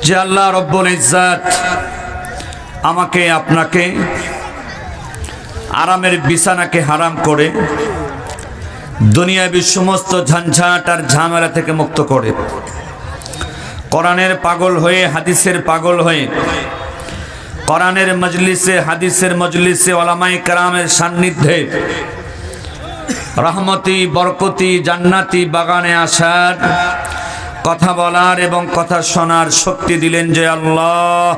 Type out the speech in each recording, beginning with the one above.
যে আল্লাহ রব্বুল ইজ্জত আমাকে আপনাকে আরামের বিছানাকে হারাম করে দুনিয়াবী সমস্ত ঝঞ্ঝাট আর ঝামেলা থেকে মুক্ত করে কোরআনের পাগল হয়ে হাদিসের পাগল হয়ে কোরআনের মজলিসে হাদিসের মজলিসে উলামায়ে কেরামের সান্নিধ্যে রহমতি বরকতি জান্নাতি বাগানে আসার কথা বলার এবং কথা শোনার শক্তি দিলেন যে আল্লাহ,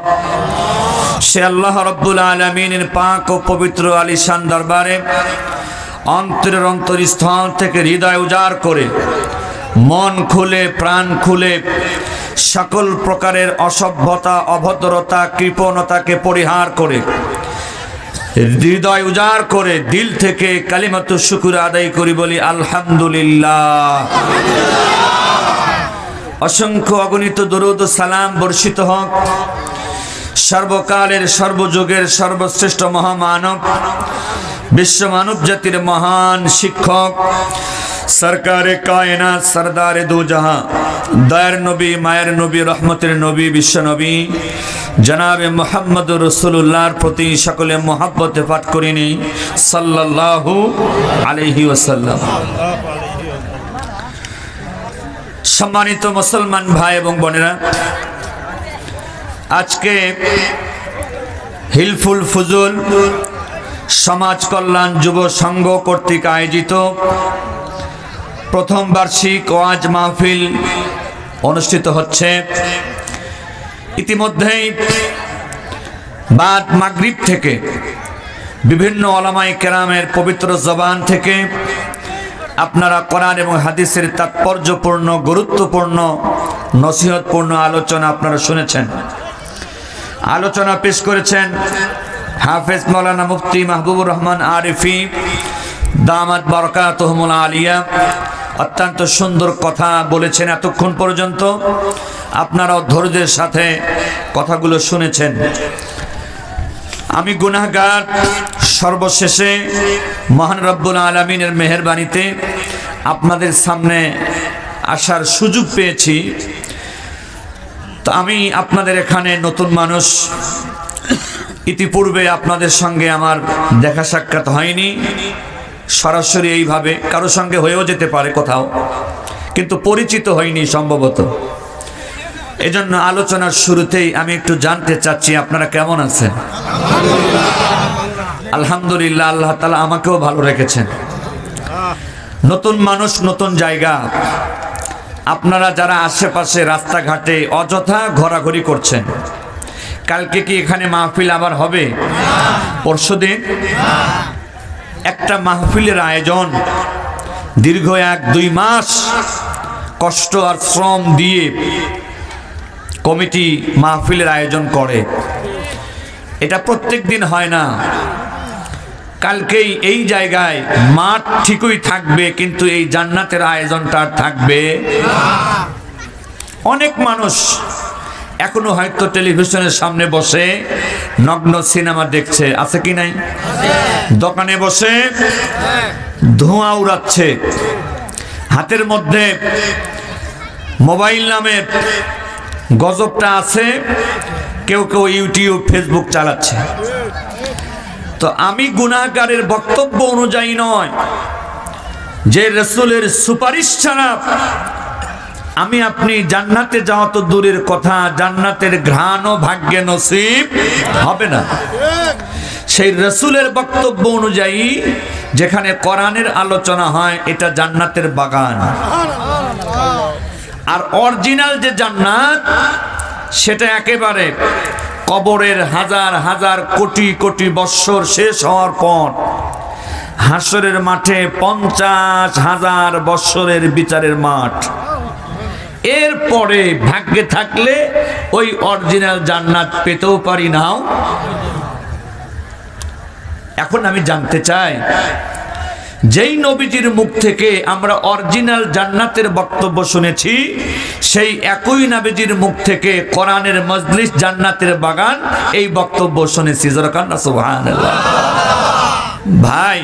সে আল্লাহ রব্বুল আলামিনের পাক ও পবিত্র আলিশান দরবারে অন্তরের অন্তরস্থল থেকে হৃদয় উজাড় করে মন খুলে প্রাণ খুলে সকল প্রকারের অসভ্যতা অভদ্রতা কৃপণতাকে পরিহার করে হৃদয় উজাড় করে দিল থেকে কালিমাতু শুকর আদায় করি বলি আলহামদুলিল্লাহ। অসংখ্য অগণিত দরুদ ও সালাম বর্ষিত হোক সর্বকালের সর্বযুগের সর্বশ্রেষ্ঠ মহামানব বিশ্ব মানব জাতির মহান শিক্ষক সরকারে কায়নাত সরদারে দু জাহাঁ দয়ার নবী মায়ের নবী রহমতের নবী বিশ্ব নবী জনাবে মুহাম্মদুর রাসূলুল্লাহর প্রতি সকলে মহব্বতে পাঠ করিনি সাল্লাল্লাহু আলাইহি ওয়াসাল্লাম। সম্মানিত মুসলমান ভাই এবং বোনেরা, আজকে হিলফুল ফুজুল সমাজ কল্যাণ যুব সংঘ কর্তৃক আয়োজিত প্রথম বার্ষিক ওয়াজ মাহফিল অনুষ্ঠিত হচ্ছে। ইতিমধ্যেই বাদ মাগরিব থেকে বিভিন্ন উলামায়ে কেরামের পবিত্র জবান থেকে আপনারা কোরআন এবং হাদিসের তাৎপর্যপূর্ণ গুরুত্বপূর্ণ নসিহতপূর্ণ আলোচনা আপনারা শুনেছেন। আলোচনা পেশ করেছেন হাফেজ মাওলানা মুফতি মাহবুবুর রহমান আরিফি দামাত বারাকাতুহুমুল আলিয়া। অত্যন্ত সুন্দর কথা বলেছেন এতক্ষণ পর্যন্ত, আপনারাও ধৈর্যের সাথে কথাগুলো শুনেছেন। আমি গুনাহগার, সর্বশেষে মহান রব্বুল আলামিনের মেহেরবানিতে আপনাদের সামনে আসার সুযোগ পেয়েছি। তো আমি আপনাদের এখানে নতুন মানুষ, ইতিপূর্বে আপনাদের সঙ্গে আমার দেখা সাক্ষাৎ হয়নি সরাসরি এইভাবে, কারো সঙ্গে হয়েও যেতে পারে কোথাও, কিন্তু পরিচিত হয়নি সম্ভবত। এজন্য আলোচনার শুরুতেই আমি একটু জানতে চাচ্ছি আপনারা কেমন আছেন? আলহামদুলিল্লাহ, আল্লাহ তাআলা আমাকেও ভালো রেখেছেন। নতুন মানুষ, নতুন জায়গা। আপনারা যারা আশেপাশে রাস্তাঘাটে অযথা ঘোরাঘুরি করছেন, কালকে কি এখানে মাহফিল আবার হবে? পরশুদিন একটা মাহফিলের আয়োজন দীর্ঘ 1-2 মাস কষ্ট আর শ্রম দিয়ে কমিটি মাহফিলের আয়োজন করে। এটা প্রত্যেক দিন হয় না। কালকেই এই জায়গায় মাঠ ঠিকই থাকবে, কিন্তু এই জান্নাতের আয়োজনটা থাকবে। অনেক মানুষ এখনো হয়তো টেলিভিশনের সামনে বসে নগ্ন সিনেমা দেখছে, আছে কি নাই? দোকানে বসে ধোঁয়া উড়াচ্ছে, হাতের মধ্যে মোবাইল নামের গজবটা আছে, কেউ কেউ ইউটিউব ফেসবুক চালাচ্ছে। তো আমি গুনাহগারের বক্তব্য অনুযায়ী নয়, যে রাসূলের সুপারিশ ছাড়া আমি আপনি জান্নাতে যাওয়া তো দূরের কথা, জান্নাতের ঘ্রাণও ভাগ্যে নসিব হবে না। সেই রাসূলের বক্তব্য অনুযায়ী যেখানে কোরআনের আলোচনা হয়, এটা জান্নাতের বাগান। আর অরিজিনাল যে জান্নাত, সেটা একেবারে কবরের হাজার হাজার কোটি কোটি বৎসর শেষ হওয়ার পর হাসরের মাঠে 50,000 বৎসরের বিচারের মাঠ। এরপরে ভাগ্যে থাকলে ওই অরিজিনাল জান্নাত পেতেও পারি নাও। এখন আমি জানতে চাই, যেই নবীজির মুখ থেকে আমরা অরিজিনাল জান্নাতের বক্তব্য শুনেছি, সেই একই নবীজির মুখ থেকে কোরআনের মজলিস জান্নাতের বাগান এই বক্তব্য শুনেছি। জোরাকান্না সুবহানাল্লাহ। ভাই,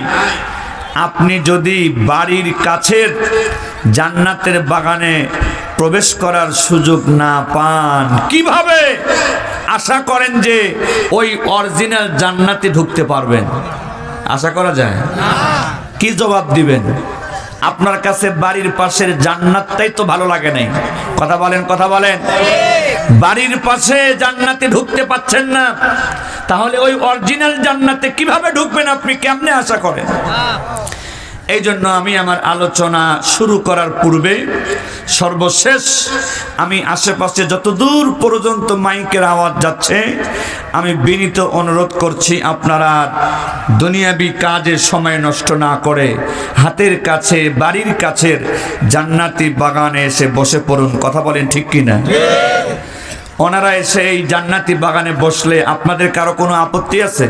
আপনি যদি বাড়ির কাছের জান্নাতের বাগানে প্রবেশ করার সুযোগ না পান, কিভাবে আশা করেন যে ওই অরিজিনাল জান্নাতে ঢুকতে পারবেন? আশা করা যায়? কি জবাব দিবেন? আপনার কাছে বাড়ির পাশের জান্নাতটাই তো ভালো লাগে নাই। কথা বলেন, কথা বলেন। বাড়ির পাশে জান্নাতে ঢুকতে পাচ্ছেন না, তাহলে ওই অরিজিনাল জান্নাতে কিভাবে ঢুকবেন আপনি? কেমনে আশা করেন? এই জন্য আমি আমার আলোচনা শুরু করার পূর্বে সর্বশেষ আমি আশেপাশে যত দূর পর্যন্ত মাইকের আওয়াজ যাচ্ছে আমি বিনীত অনুরোধ করছি, আপনারা দুনিয়াবি কাজে সময় নষ্ট না করে হাতের কাছে, বাড়ির কাছের জান্নাতি বাগানে এসে বসে পড়ুন। কথা বলেন ঠিক কিনা? ওনারা এসে এই জান্নাতি বাগানে বসলে আপনাদের কারো কোনো আপত্তি আছে?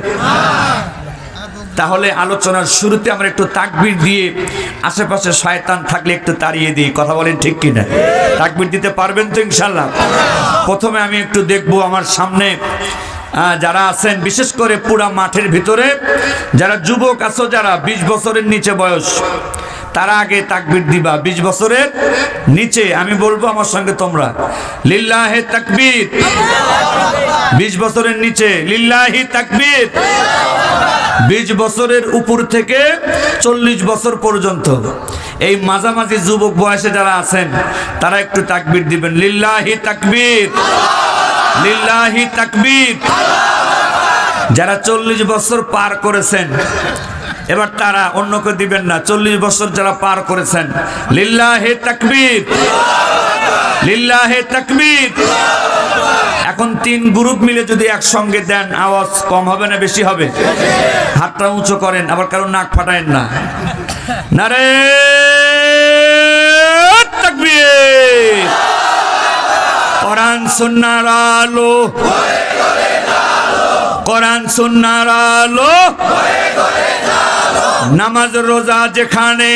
তাহলে আলোচনার শুরুতে আমরা একটু তাকবীর দিয়ে আশেপাশে শয়তান থাকলে একটু তাড়িয়ে দিই। কথা বলেন ঠিক কিনা? তাকবীর দিতে পারবেন তো ইনশাল্লাহ? প্রথমে আমি একটু দেখবো আমার সামনে যারা আছেন, বিশেষ করে পুরা মাঠের ভিতরে যারা যুবক আছো, যারা 20 বছরের নিচে বয়স, তারা আগে তাকবীর দিবা। 20 বছরের নিচে আমি বলবো আমার সঙ্গে তোমরা, লিল্লাহি তাকবীর। 20 বছরের নিচে লিল্লাহি তাকবীর। 20 বছরের উপর থেকে 40 বছর পর্যন্ত এই মাঝামাঝি যুবক বয়সে যারা আছেন তারা একটু তাকবীর দিবেন। লিল্লাহি তাকবীর, লিল্লাহি তাকবীর। যারা 40 বছর পার করেছেন এবার তারা অন্যকে দিবেন না। 40 বছর যারা পার করেছেন, লিল্লাহি তাকবীর, লিল্লাহি তাকবীর। এখন 3 গ্রুপ মিলে যদি একসঙ্গে দেন আওয়াজ কম হবে না বেশি হবে? হাতটা উঁচু করেন, আবার কারণ নাক ফাটায়েন না। নারে তাকবীর। কোরআন সুন্নাহর আলো, কোরআন সুন্নাহর আলো। নামাজ রোজা যেখানে,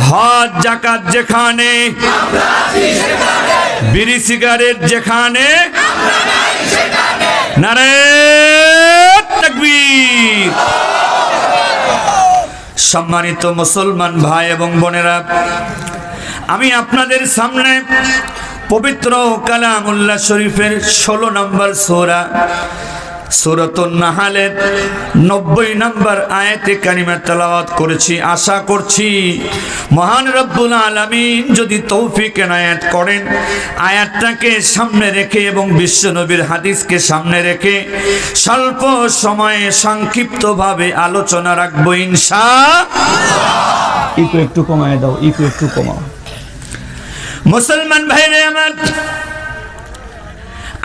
হজ যাকাত যেখানে, বিড়ি সিগারেট যেখানে, নারে তাকবীর। সম্মানিত মুসলমান ভাই এবং বোনেরা, আমি আপনাদের সামনে পবিত্র কালামুল্লাহ শরীফের 16 নম্বর সূরা, সূরাতুন নাহলের 90 নম্বর আয়াতে কারিমা তেলাওয়াত করেছি। আশা করছি মহান রব্বুল আলামিন যদি তৌফিক এনায়েত করেন, আয়াতটাকে সামনে রেখে এবং বিশ্ব নবীর হাদিসকে সামনে রেখে স্বল্প সময়ে সংক্ষিপ্তভাবে আলোচনা রাখবো ইনশাআল্লাহ। একটু কমায় দাও, একটু কমাও। মুসলমান ভাইরা আমার,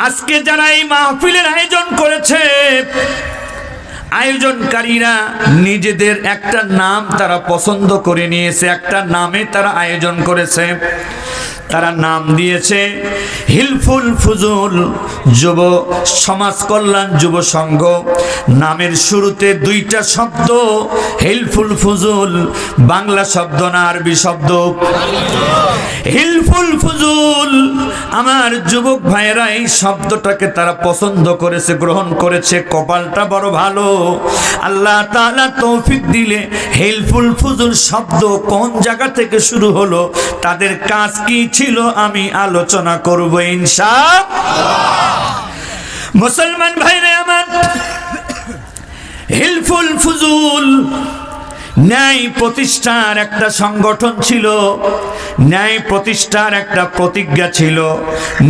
আজকে যারা এই মাহফিলের আয়োজন করেছে, আয়োজনকারীরা নিজেদের একটা নাম তারা পছন্দ করে নিয়েছে, একটা নামে তারা আয়োজন করেছে। তারা নাম দিয়েছে হিলফুল ফুজুল যুব সমাজ কল্যাণ যুব সংঘ। নামের শুরুতে 2টা শব্দ, হিলফুল ফুজুল, বাংলা শব্দ না আরবি শব্দ। হিলফুল ফুজুল, আমার যুবক ভাইয়েরা এই শব্দটাকে তারা পছন্দ করেছে, গ্রহণ করেছে। কপালটা বড় ভালো, আল্লাহ তাআলা তৌফিক দিলে হিলফুল ফুজুল শব্দ কোন জায়গা থেকে শুরু হলো, তাদের কাজ কি ছিল, আমি আলোচনা করব ইনশাআল্লাহ। মুসলমান ভাইরা আমার, হিলফুল ফুজুল ন্যায় প্রতিষ্ঠার একটা সংগঠন ছিল, ন্যায় প্রতিষ্ঠার একটা প্রতিজ্ঞা ছিল,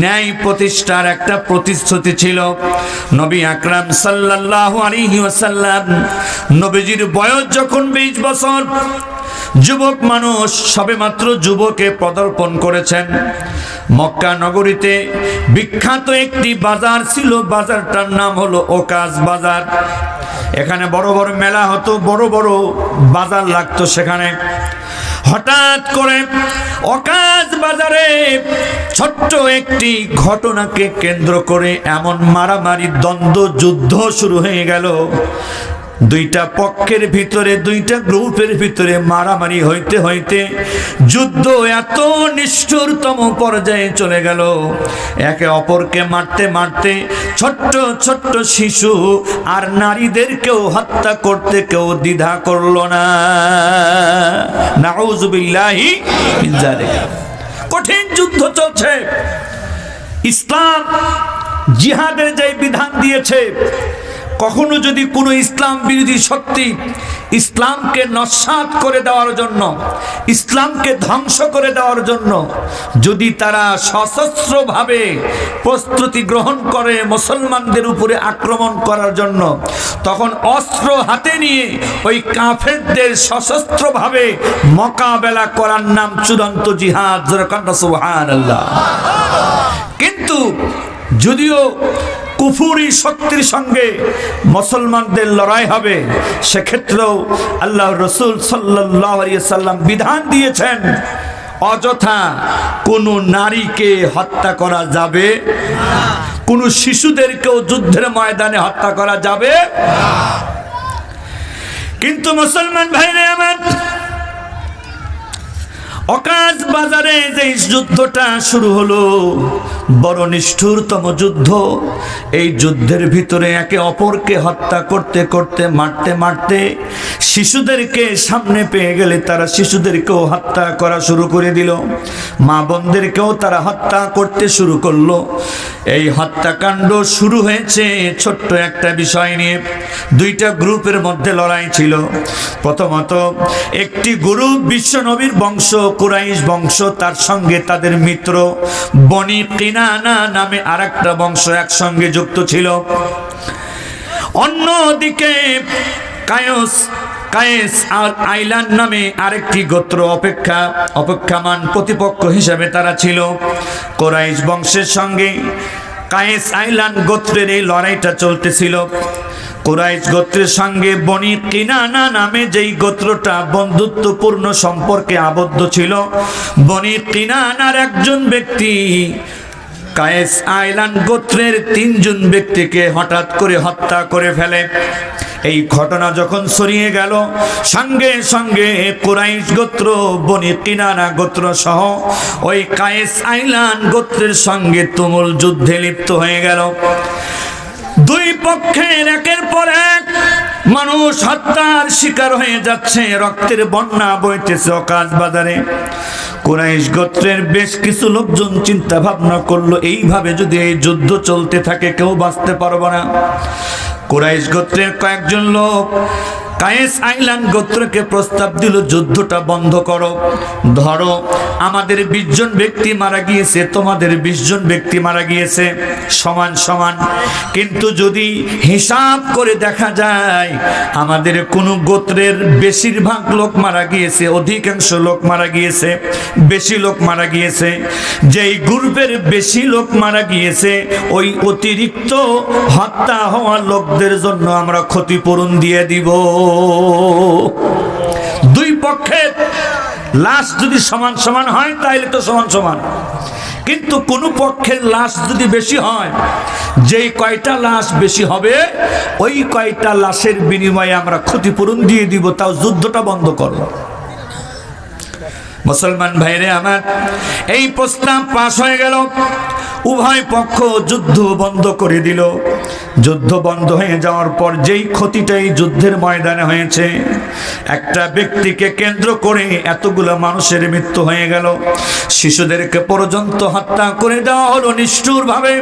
ন্যায় প্রতিষ্ঠার একটা প্রতিশ্রুতি ছিল। নবী আকরাম সাল্লাল্লাহু আলাইহি ওয়াসাল্লাম, নবীজির বয়স যখন 20 বছর, যুবক মানুষ সবেমাত্র যুবকে পদার্পণ করেছেন। মক্কা নগরীতে বিখ্যাত একটি বাজার ছিল, বাজারটার নাম হলো ওকাজ বাজার। এখানে বড় বড় মেলা হতো, বড় বড় বাজার লাগতো সেখানে। হঠাৎ করে ওকাজ বাজারে ছোট্ট একটি ঘটনাকে কেন্দ্র করে এমন মারামারি, দ্বন্দ্ব, যুদ্ধ শুরু হয়ে গেল। 2টা পক্ষের ভিতরে, 2টা গ্রুপের ভিতরে মারামারি হইতে হইতে যুদ্ধ এত নিষ্ঠুরতম পর্যায়ে চলে গেল, একে অপরকে মারতে মারতে ছোট্ট ছোট্ট শিশু আর নারীদেরকেও হত্যা করতে কেউ দ্বিধা করলো না। নাউযুবিল্লাহি মিন যালিক। যুদ্ধ চলছে। ইসলাম জিহাদের যে বিধান দিয়েছে, কখনো যদি কোনো ইসলাম বিরোধী শক্তি ইসলামকে নস্যাৎ করে দেওয়ার জন্য, ইসলামকে ধ্বংস করে দেওয়ার জন্য যদি তারা সশস্ত্রভাবে প্রস্তুতি গ্রহণ করে মুসলমানদের উপরে আক্রমণ করার জন্য, তখন অস্ত্র হাতে নিয়ে ওই কাফেরদের সশস্ত্রভাবে মোকাবেলা করার নাম চূড়ান্ত জিহাদ। সুবহানাল্লাহ। কিন্তু যদিও কুফুরি শক্তির সঙ্গে মুসলমানদের লড়াই হবে, সেক্ষেত্রেও আল্লাহ রসুল সাল্লাল্লাহু আলাইহি সাল্লাম বিধান দিয়েছেন অযথা কোনো নারীকে হত্যা করা যাবে না, কোনো শিশুদেরকেও যুদ্ধের ময়দানে হত্যা করা যাবে না। কিন্তু মুসলমান ভাইরা আমার, অকাজ বাজারে যে যুদ্ধটা শুরু হলো, বড় নিষ্ঠুরতম যুদ্ধ। এই যুদ্ধের ভিতরে একে অপরকে হত্যা করতে করতে, মারতে মারতে শিশুদেরকে সামনে পেয়ে গেলে তারা শিশুদেরকেও হত্যা করা শুরু করে দিল, মা বোনদেরকেও তারা হত্যা করতে শুরু করলো। এই হত্যাকাণ্ড শুরু হয়েছে ছোট্ট একটা বিষয় নিয়ে। দুইটা গ্রুপের মধ্যে লড়াই ছিল। প্রথমত একটি গ্রুপ বিশ্বনবীর বংশ, কুরাইশ বংশ, তার সঙ্গে তাদের মিত্র বনি কিনানা নামে আরেকটা বংশ একসঙ্গে যুক্ত ছিল। অন্যদিকে কায়েস আর আইলান নামে আরেকটি গোত্র অপেক্ষামান প্রতিপক্ষ হিসেবে তারা ছিল। কুরাইশ বংশের সঙ্গে কায়েস আইলান গোত্রের এই লড়াইটা চলতেছিল। কুরাইশ গোত্রের সঙ্গে বনি কিনানা নামে যেই গোত্রটা বন্ধুত্বপূর্ণ সম্পর্কে আবদ্ধ ছিল, বনি কিনানার একজন ব্যক্তি কায়েস আইলান গোত্রের 3 জন ব্যক্তিকে হঠাৎ করে হত্যা করে ফেলে। এই ঘটনা যখন ছড়িয়ে গেল, সঙ্গে সঙ্গে কুরাইশ গোত্র, বনি কিনানা গোত্র সহ ওই কায়েস আইলান গোত্রের সঙ্গে তুমুল যুদ্ধে লিপ্ত হয়ে গেল। দুই পক্ষের একের পর এক মানুষ হত্যার শিকার হয়ে যাচ্ছে, রক্তের বন্যা বইতেছে অকাজ বাজারে। কুরাইশ গোত্রের বেশ কিছু লোকজন চিন্তা ভাবনা করলো, এইভাবে যদি এই যুদ্ধ চলতে থাকে কেউ বাঁচতে পারবো না। কুরাইশ গোত্রের কয়েকজন লোক কায়েস আইলান গোত্রকে প্রস্তাব দিল, যুদ্ধটা বন্ধ করো। ধরো আমাদের 20 জন ব্যক্তি মারা গিয়েছে, তোমাদের 20 জন ব্যক্তি মারা গিয়েছে, সমান সমান। কিন্তু যদি হিসাব করে দেখা যায় আমাদের কোনো গোত্রের বেশিরভাগ লোক মারা গিয়েছে, অধিকাংশ লোক মারা গিয়েছে, বেশি লোক মারা গিয়েছে, যেই গ্রুপের বেশি লোক মারা গিয়েছে ওই অতিরিক্ত হত্যা হওয়া লোকদের জন্য আমরা ক্ষতিপূরণ দিয়ে দিব। দুই পক্ষের লাশ যদি সমান সমান হয় তাহলে তো সমান সমান, কিন্তু কোন পক্ষের লাশ যদি বেশি হয়, যেই কয়টা লাশ বেশি হবে ওই কয়টা লাশের বিনিময়ে আমরা ক্ষতিপূরণ দিয়ে দিব, তাও যুদ্ধটা বন্ধ করো। মুসলমান ভাইরে আমার, এই প্রস্তাব পাশ হয়ে গেল। উভয় পক্ষ যুদ্ধ বন্ধ করে দিল। যুদ্ধ বন্ধ হয়ে যাওয়ার পর যেই ক্ষতিটাই যুদ্ধের ময়দানে হয়েছে, একটা ব্যক্তিকে কেন্দ্র করে এতগুলো মানুষের মৃত্যু হয়ে গেল। শিশুদেরকে পর্যন্ত হত্যা করে দেওয়া হলো নিষ্ঠুরভাবে,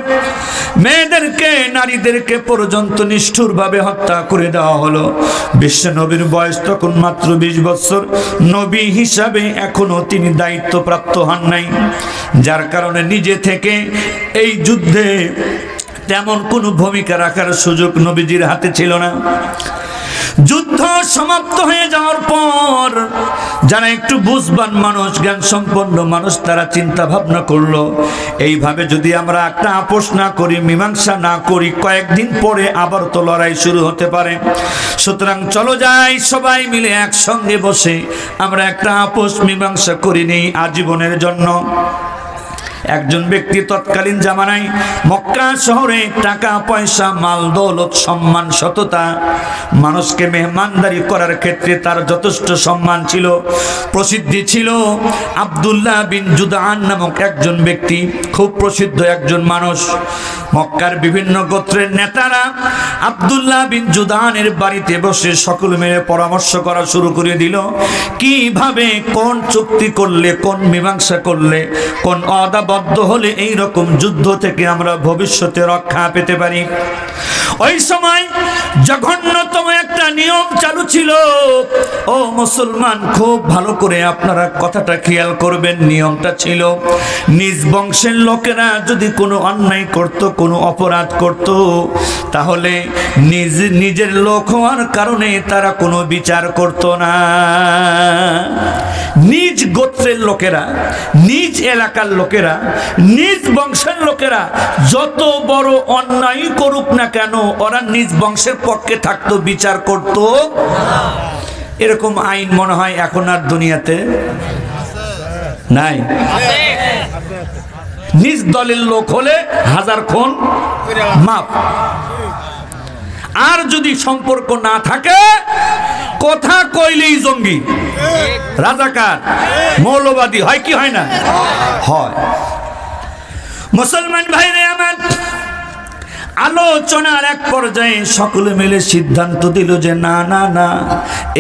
মেয়েদেরকে, নারীদেরকে পর্যন্ত নিষ্ঠুরভাবে হত্যা করে দেওয়া হলো। বিশ্ব নবীর বয়স তখন মাত্র 20 বছর। নবী হিসাবে এখনো তিনি দায়িত্বপ্রাপ্ত হন নাই, যার কারণে নিজে থেকে এই যুদ্ধে তেমন কোনো ভূমিকা রাখার সুযোগ নবীজির হাতে ছিল না। যুদ্ধ সমাপ্ত হয়ে যাওয়ার পর যারা একটু বুঝবান মানুষ, জ্ঞান সম্পন্ন মানুষ, তারা চিন্তা ভাবনা করলো, এইভাবে যদি আমরা একটা আপোষ না করি, মীমাংসা না করি, কয়েকদিন পরে আবার তো লড়াই শুরু হতে পারে। সুতরাং চলো যাই সবাই মিলে একসঙ্গে বসে আমরা একটা আপোষ মীমাংসা করে নেই আজীবনের জন্য। একজন ব্যক্তি তৎকালীন জামানায় মক্কা শহরে টাকা পয়সা মাল দৌলত সম্মান সততা মানুষকে মেহমানদারি করার ক্ষেত্রে তার যথেষ্ট সম্মান ছিল, প্রসিদ্ধি ছিল। আব্দুল্লাহ বিন জুদআন নামক একজন ব্যক্তি, খুব প্রসিদ্ধ একজন মানুষ। মক্কার বিভিন্ন গোত্রের নেতারা আব্দুল্লাহ বিন জুদআনের বাড়িতে বসে সকল মিলে পরামর্শ করা শুরু করে দিল, কিভাবে কোন চুক্তি করলে, কোন মীমাংসা করলে, কোন অদাবদ্ধ হলে এই রকম যুদ্ধ থেকে আমরা ভবিষ্যতে রক্ষা পেতে পারি। ওই সময় জঘন্যতম একটা নিয়ম চালু ছিল। ও মুসলমান, খুব ভালো করে আপনারা কথাটা খেয়াল করবেন। নিয়মটা ছিল, নিজ বংশের লোকেরা যদি কোনো অন্যায় করত, কোনো অপরাধ করত, তাহলে নিজের লোক হওয়ার কারণে তারা কোনো বিচার করত না। নিজ গোত্রের লোকেরা, নিজ এলাকার লোকেরা, নিজ বংশের লোকেরা যত বড় অন্যায় করুক না কেন, ওরা নিজ বংশের পক্ষে থাকতো, বিচার করত। এরকম আইন মনে হয় এখন আর দুনিয়াতে নাই। নিজ দলের লোক হলে 1000 খুন মাফ। আর যদি সম্পর্ক না থাকে, কথা কইলেই জঙ্গি, রাজাকার, মৌলবাদী হয় কি হয় না? হয়। মুসলমান ভাইরে আমার, আলোচনার এক পর্যায়ে সকলে মিলে সিদ্ধান্ত দিল যে না না না,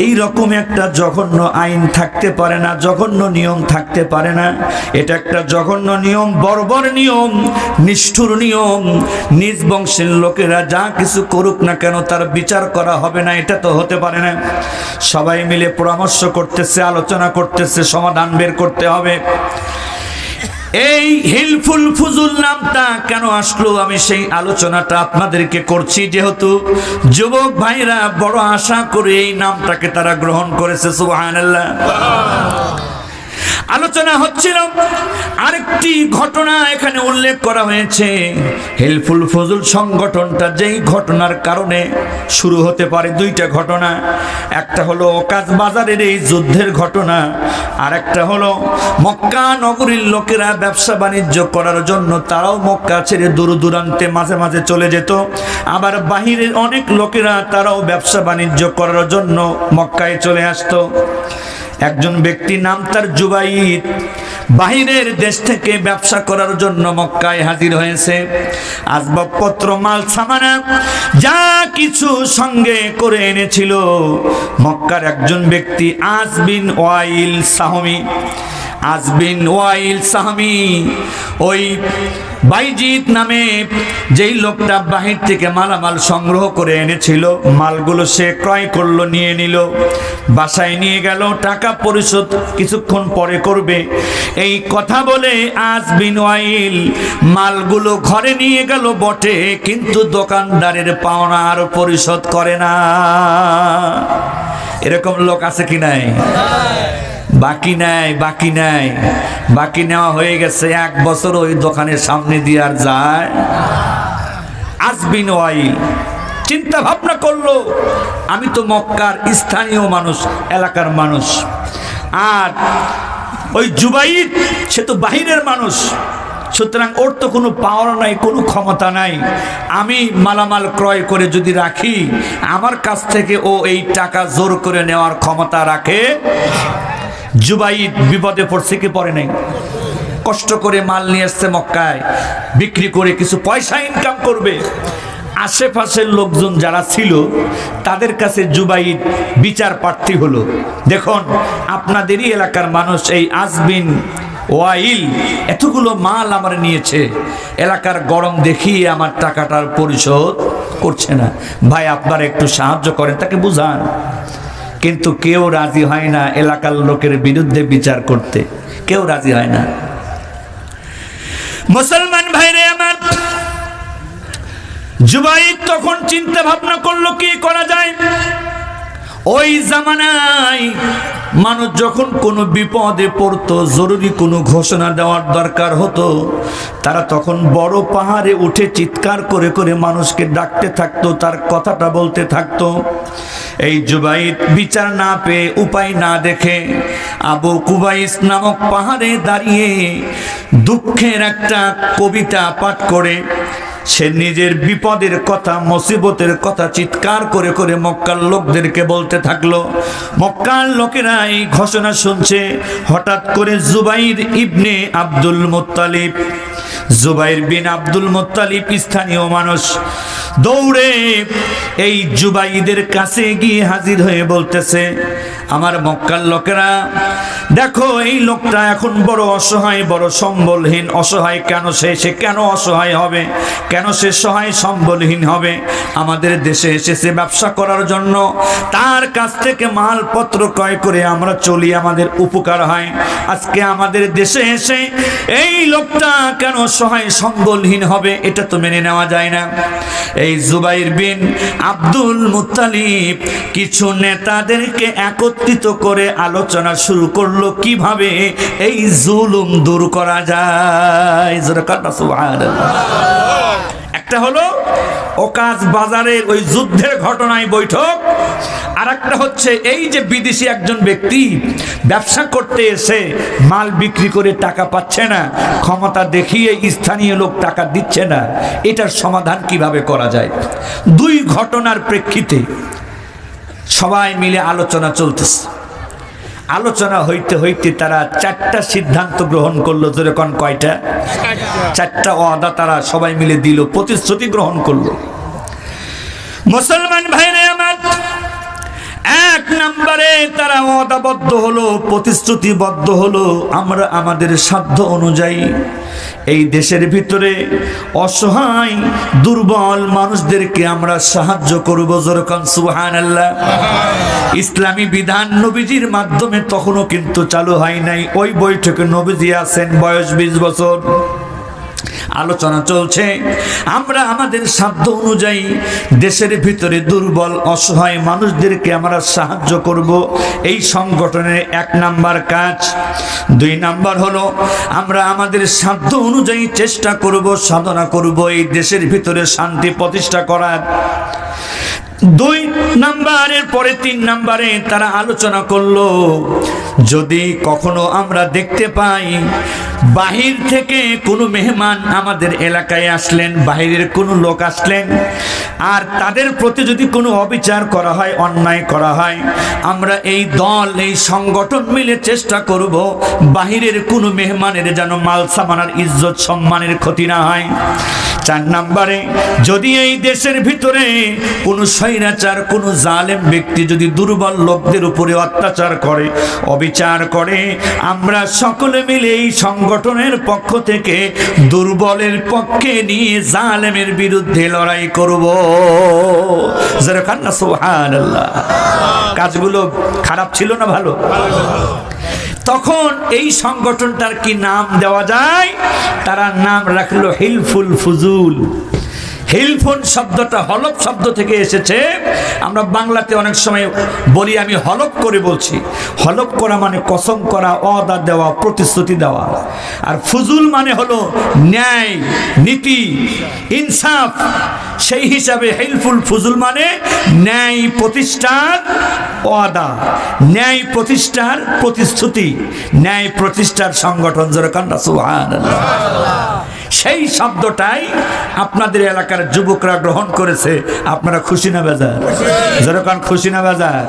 এই রকম একটা জঘন্য আইন থাকতে পারে না, জঘন্য নিয়ম থাকতে পারে না। এটা একটা জঘন্য নিয়ম, বর্বর নিয়ম, নিষ্ঠুর নিয়ম। নিজ বংশের লোকেরা যা কিছু করুক না কেন তার বিচার করা হবে না, এটা তো হতে পারে না। সবাই মিলে পরামর্শ করতেছে, আলোচনা করতেছে, সমাধান বের করতে হবে। এই হিলফুল ফুজুল নামটা কেন আসলো, আমি সেই আলোচনাটা আপনাদেরকে করছি, যেহেতু যুবক ভাইরা বড় আশা করে এই নামটাকে তারা গ্রহণ করেছে। সুবহানাল্লাহ। আলোচনা হচ্ছিল, আরেকটি ঘটনা এখানে উল্লেখ করা হয়েছে। হেলফুল ফজল সংগঠনটা যেই ঘটনার কারণে শুরু হতে পারে, দুইটা ঘটনা। একটা হলো ওকাজ বাজারের এই যুদ্ধের ঘটনা, আর একটা হলো মক্কা নগরীর লোকেরা ব্যবসা বাণিজ্য করার জন্য তারাও মক্কা ছেড়ে দূর দূরান্তে মাঝে মাঝে চলে যেত। আবার বাহিরের অনেক লোকেরা তারাও ব্যবসা বাণিজ্য করার জন্য মক্কায় চলে আসতো। একজন ব্যক্তি নাম তার জুবাইর, বাহিরের দেশ থেকে ব্যবসা করার জন্য মক্কায় হাজির হয়েছে। আসবাবপত্র, মাল সামানা যা কিছু সঙ্গে করে এনেছিল। মক্কার একজন ব্যক্তি আস বিন ওয়াইল সাহমি, আস বিন ওয়াইল সাহমি, ওই বাইজিদ নামে যেই লোকটা বাহির থেকে মালামাল সংগ্রহ করে এনেছিল, মালগুলো সে ক্রয় করলো, নিয়ে নিল, বাসায় নিয়ে গেল, টাকা পরিশোধ কিছুক্ষণ পরে করবে। এই কথা বলে আস বিন ওয়াইল মালগুলো ঘরে নিয়ে গেল বটে, কিন্তু দোকানদারের পাওনা আর পরিশোধ করে না। এরকম লোক আছে কি নাই? বাকি নাই, বাকি নাই, বাকি নেওয়া হয়ে গেছে। 1 বছর ওই দোকানের সামনে দিয়ে আর যায়। আস বিন ওয়াইল চিন্তা ভাবনা করলো, আমি তো মক্কার স্থানীয় মানুষ, এলাকার মানুষ, আর ওই জুবাইর সে তো বাহিরের মানুষ, সুতরাং ওর তো কোনো পাওয়ার নাই, কোনো ক্ষমতা নাই। আমি মালামাল ক্রয় করে যদি রাখি, আমার কাছ থেকে ও এই টাকা জোর করে নেওয়ার ক্ষমতা রাখে। জুবাইর বিপদে পড়ছে কি পড়ে নাই? কষ্ট করে মাল নিয়ে আসছে মক্কায়, বিক্রি করে কিছু পয়সা ইনকাম করবে। আশেপাশের লোকজন যারা ছিল তাদের কাছে জুবাইর বিচার প্রার্থী হলো। দেখুন, আপনাদেরই এলাকার মানুষ এই আস বিন ওয়াইল এতগুলো মাল আমার নিয়েছে, এলাকার গরম দেখিয়ে আমার টাকাটার পরিশোধ করছে না, ভাই আপনারা একটু সাহায্য করেন, তাকে বুঝান। কিন্তু কেউ রাজি হয় না এলাকার লোকের বিরুদ্ধে বিচার করতে, কেউ রাজি হয় না। মুসলমান ভাইরে আমার, জুবাইর তখন চিন্তা ভাবনা করলো কি করা যায়। ওই জামানায় মানুষ যখন কোনো বিপদে পড়তো, জরুরি কোনো ঘোষণা দেওয়ার দরকার হতো, তারা তখন বড় পাহাড়ে উঠে চিৎকার করে করে মানুষকে ডাকতে থাকতো, তার কথাটা বলতে থাকতো। এই জুবাইর বিচার না পেয়ে উপায় না দেখে আবু কুবাইস নামক পাহাড়ে দাঁড়িয়ে দুঃখের একটা কবিতা পাঠ করে সে নিজের বিপদের কথা, মুসিবতের কথা চিৎকার করে করে মক্কার লোকদেরকে বলতে থাকলো। মক্কার লোকেরা এই ঘোষণা শুনছে। হঠাৎ করে জুবাইর ইবনে আব্দুল মুত্তালিব, জুবাইর বিন আব্দুল মুত্তালিব স্থানীয় মানুষ, দৌড়ে এই জুবাইদের কাছে গিয়ে হাজির হয়ে বলতেছে, আমার মক্কার লোকেরা দেখো, এই লোকটা এখন বড় অসহায়, বড় সম্বলহীন। অসহায় কেন? সে কেন অসহায় হবে? কেন সে সহায় সম্বলহীন হবে? আমাদের দেশে এসেছে ব্যবসা করার জন্য, তার কাছ থেকে মালপত্র ক্রয় করে আমরা চলি, আমাদের উপকার হয়। আজকে আমাদের দেশে এসে এই লোকটা কেন সহায় সম্বলহীন হবে? এটা তো মেনে নেওয়া যায় না। এই জুবাইর বিন আব্দুল মুত্তালিব কিছু নেতাদেরকে একত্রিত করে আলোচনা শুরু করলো কিভাবে এই জুলুম দূর করা যায়। একটা হলো ওকাজ বাজারের ওই যুদ্ধের ঘটনায় বৈঠক, আর একটা হচ্ছে এই যে বিদেশি একজন ব্যক্তি ব্যবসা করতে এসে মাল বিক্রি করে টাকা পাচ্ছে না, ক্ষমতা দেখিয়ে স্থানীয় লোক টাকা দিচ্ছে না, এটার সমাধান কিভাবে করা যায়। দুই ঘটনার প্রেক্ষিতে সবাই মিলে আলোচনা চলতেছে। আলোচনা হইতে হইতে তারা চারটা সিদ্ধান্ত গ্রহণ করলো। যেরকম কয়টা? চারটা ওয়াদা তারা সবাই মিলে দিল, প্রতিশ্রুতি গ্রহণ করলো। মুসলমান ভাইরা আমার, এক নম্বরে তারা ওয়াদাবদ্ধ হলো, প্রতিশ্রুতিবদ্ধ হলো, আমরা আমাদের সাধ্য অনুযায়ী এই দেশের ভিতরে অসহায় দুর্বল মানুষদেরকে আমরা সাহায্য করব। যেরকম সুবহানাল্লাহ। ইসলামী বিধান নবীজির মাধ্যমে তখনও কিন্তু চালু হয় নাই। ওই বৈঠকে নবীজি আছেন, বয়স 20 বছর। আলোচনা চলছে, আমরা আমাদের সাধ্য অনুযায়ী দেশের ভিতরে দুর্বল অসহায় মানুষদেরকে আমরা সাহায্য করব, এই সংগঠনের এক নাম্বার কাজ। দুই নাম্বার হলো আমরা আমাদের সাধ্য অনুযায়ী চেষ্টা করব, সাধনা করব এই দেশের ভিতরে শান্তি প্রতিষ্ঠা করার। দুই নাম্বারের পরে তিন নাম্বারে তারা আলোচনা করলো, যদি কখনো আমরা দেখতে পাই বাহির থেকে কোনো মেহমান আমাদের এলাকায় আসলেন, বাহিরের কোনো লোক আসলেন, আর তাদের প্রতি যদি কোনো অবিচার করা হয়, অন্যায় করা হয়, আমরা এই দল, এই সংগঠন মিলে চেষ্টা করব বাহিরের কোনো মেহমানের যেন মাল সামানার ইজ্জত সম্মানের ক্ষতি না হয়। চার নাম্বারে, যদি এই দেশের ভিতরে কোনো স্বৈরাচার, কোনো জালেম ব্যক্তি যদি দুর্বল লোকদের উপরে অত্যাচার করে, অবিচার করে, আমরা সকলে মিলে এই সংগঠনের পক্ষ থেকে দুর্বলের পক্ষে নিয়ে জালেমের বিরুদ্ধে লড়াই করব। যেরকম না সুবহানাল্লাহ। কাজগুলো খারাপ ছিল না ভালো? তখন এই সংগঠনটার কি নাম দেওয়া যায়? তারা নাম রাখলো হিলফুল ফুজুল। হিলফুল শব্দটা হলফ শব্দ থেকে এসেছে। আমরা বাংলাতে অনেক সময় বলি, আমি হলফ করে বলছি। হলফ করা মানে কসম করা, ওয়াদা দেওয়া, প্রতিশ্রুতি দেওয়া। আর ফুজুল মানে হলো ন্যায়, নীতি, ইনসাফ। সেই হিসাবে হিলফুল ফুজুল মানে ন্যায় প্রতিষ্ঠার ওয়াদা, ন্যায় প্রতিষ্ঠার প্রতিশ্রুতি, ন্যায় প্রতিষ্ঠার সংগঠন। যেরকম সুবহানাল্লাহ। সেই শব্দটাই আপনাদের এলাকার যুবকরা গ্রহণ করেছে। আপনারা খুশি না বেজার? যেরকম খুশি না বেজার?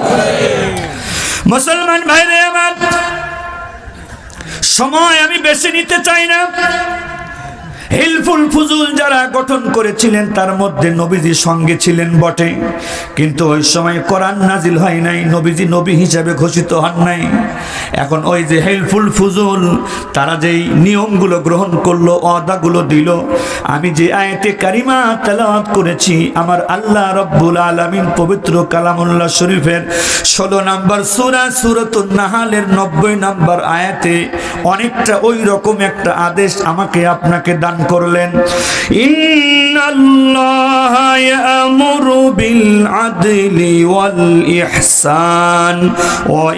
মুসলমান ভাইরা আমার, সময় আমি বেশি নিতে চাই না। হিলফুল ফুজুল যারা গঠন করেছিলেন তার মধ্যে নবীজি সঙ্গে ছিলেন বটে, কিন্তু ওই সময় কোরআন নাজিল হয় নাই, নবীজি নবী হিসাবে ঘোষিত হন নাই। এখন ওই যে হিলফুল ফুজুল তারা যেই নিয়মগুলো গ্রহণ করলো, ওয়াদাগুলো দিল, আমি যে আয়াতে কারিমা তেলাওয়াত করেছি আমার আল্লাহ রব্বুল আলামিন পবিত্র কালামুল্লাহ শরীফের 16 নম্বর সূরা সূরাতুন নাহালের 90 নম্বর আয়াতে অনেকটা ওই রকম একটা আদেশ আমাকে আপনাকে দান দান করলেন, ইন্নাল্লাহা ইয়ামুরু বিল আদলি ওয়াল ইহসান ওয়া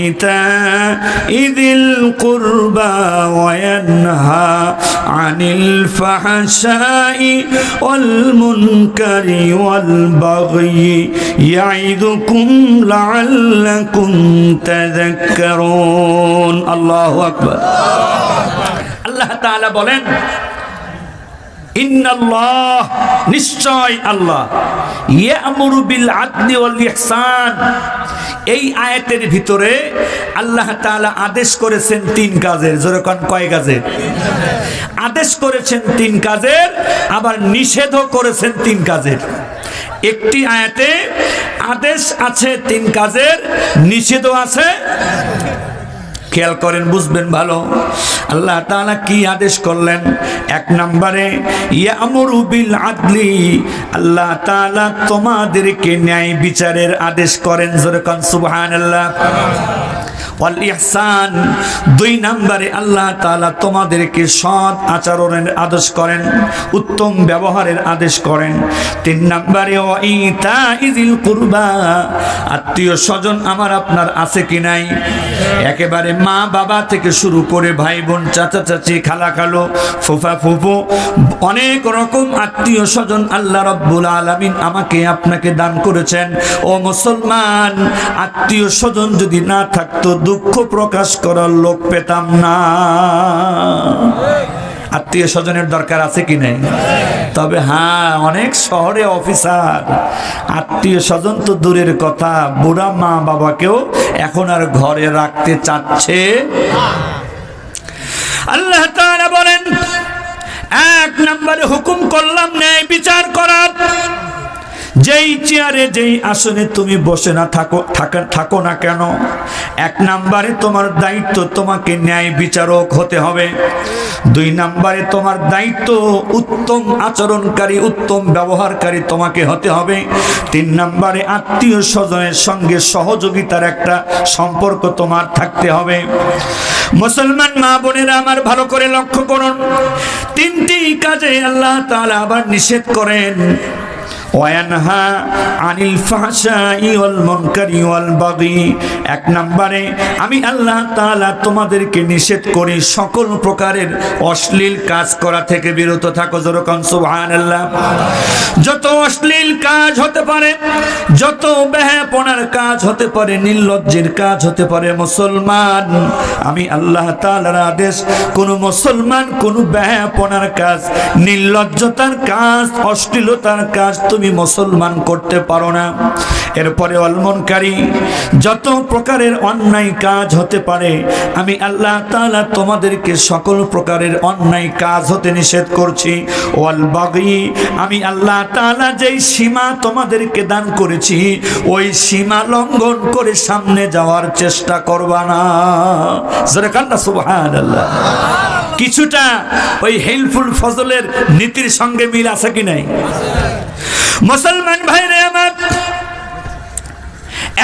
ইতা'i যিল কুরবা ওয়া ইয়ানহা আনিল ফাহশাই ওয়াল মুনকারি ওয়াল বাগয়ি ইয়াইদুকুম লাআল্লাকুম তাযাক্কারুন। আল্লাহু আকবার। আল্লাহ তাআলা বলেন, ইন্নাল্লাহ, নিশ্চয় আল্লাহ, ইয়ামুরু বিল আদলি ওয়াল ইহসান। এই আয়াতের ভিতরে আল্লাহ তাআলা আদেশ করেছেন 3 কাজের। জোরে কোন, কয় কাজের? আদেশ করেছেন 3 কাজের, আবার নিষেধও করেছেন 3 কাজের। একটি আয়াতে আদেশ আছে 3 কাজের, নিষেধও আছে। খেয়াল করেন, বুঝবেন ভালো। আল্লাহ তাআলা কি আদেশ করলেন? 1 নম্বরে ইয়ামুরু বিল আদলি, আল্লাহ তাআলা তোমাদেরকে ন্যায় বিচারের আদেশ করেন। জোরে কোন সুবহানাল্লাহ। ওয়াল ইহসান, 2 নম্বরে আল্লাহ তাআলা তোমাদেরকে সৎ আচরণের আদেশ করেন, উত্তম ব্যবহারের আদেশ করেন। 3 নম্বরে ওয়া ইতা'i যিল কুরবা, আত্মীয় স্বজন আমার আপনার আছে কি নাই? একেবারে মা বাবা থেকে শুরু করে ভাই বোন, চাচা চাচি, খালা খালো, ফুফা ফুফু, অনেক রকম আত্মীয় স্বজন আল্লাহ রাব্বুল আলামিন আমাকে আপনাকে দান করেছেন। ও মুসলমান, আত্মীয় স্বজন যদি না থাকতো দুঃখ প্রকাশ করার লোক পেতাম না। আত্মীয় স্বজনের দরকার আছে কি নাই? তবে হ্যাঁ, অনেক শহরে অফিসার, আত্মীয় স্বজন তো দূরের কথা, বুড়া মা বাবাকেও এখন আর ঘরে রাখতে চাচ্ছে। আল্লাহ তাআলা বলেন, 1 নম্বরে হুকুম করলাম ন্যায় বিচার করার। যেই চেয়ারে, যেই আসনে তুমি বসে না থাকো না কেন, 1 নম্বরে তোমার দায়িত্ব, তোমাকে ন্যায় বিচারক হতে হবে। 2 নম্বরে তোমার দায়িত্ব, উত্তম আচরণকারী, উত্তম ব্যবহারকারী তোমাকে হতে হবে। 3 নম্বরে আত্মীয় স্বজনের সঙ্গে সহযোগিতার একটা সম্পর্ক তোমার থাকতে হবে। মুসলমান মা বোনেরা আমার, ভালো করে লক্ষ্য করুন, 3টি কাজে আল্লাহ তাআলা আবার নিষেধ করেন। ওয়ায়ানহা আনিল ফাহশাই ওয়াল মুনকারি ওয়াল বাগি, 1 নম্বরে আমি আল্লাহ তাআলা তোমাদেরকে নিষেধ করি সকল প্রকারের অশ্লীল কাজ করা থেকে বিরত থাকো। যেরকম সুবহানাল্লাহ। যত অশ্লীল কাজ হতে পারে, যত বেহায়াপনার কাজ হতে পারে, নির্লজ্জের কাজ হতে পারে, মুসলমান, আমি আল্লাহ তাআলার আদেশ, কোন মুসলমান কোন বেহায়াপনার কাজ, নির্লজ্জতার কাজ, অশ্লীলতার কাজ তুমি মুসলমান করতে পারো না। এরপরে ওয়াল মুনকারি, যত প্রকারের অন্যায় কাজ হতে পারে, আমি আল্লাহ তাআলা তোমাদেরকে সকল প্রকারের অন্যায় কাজ হতে নিষেধ করছি। ওয়াল বাগি, আমি আল্লাহ তাআলা যেই সীমা তোমাদেরকে দান করেছি, ওই সীমা লঙ্ঘন করে সামনে যাওয়ার চেষ্টা করবা না। জোরে কান্না সুবহানাল্লাহ। কিছুটা ওই হেলফুল ফজলের নীতির সঙ্গে মিল আছে কি নাই? মুসলমান ভাইরা আমার,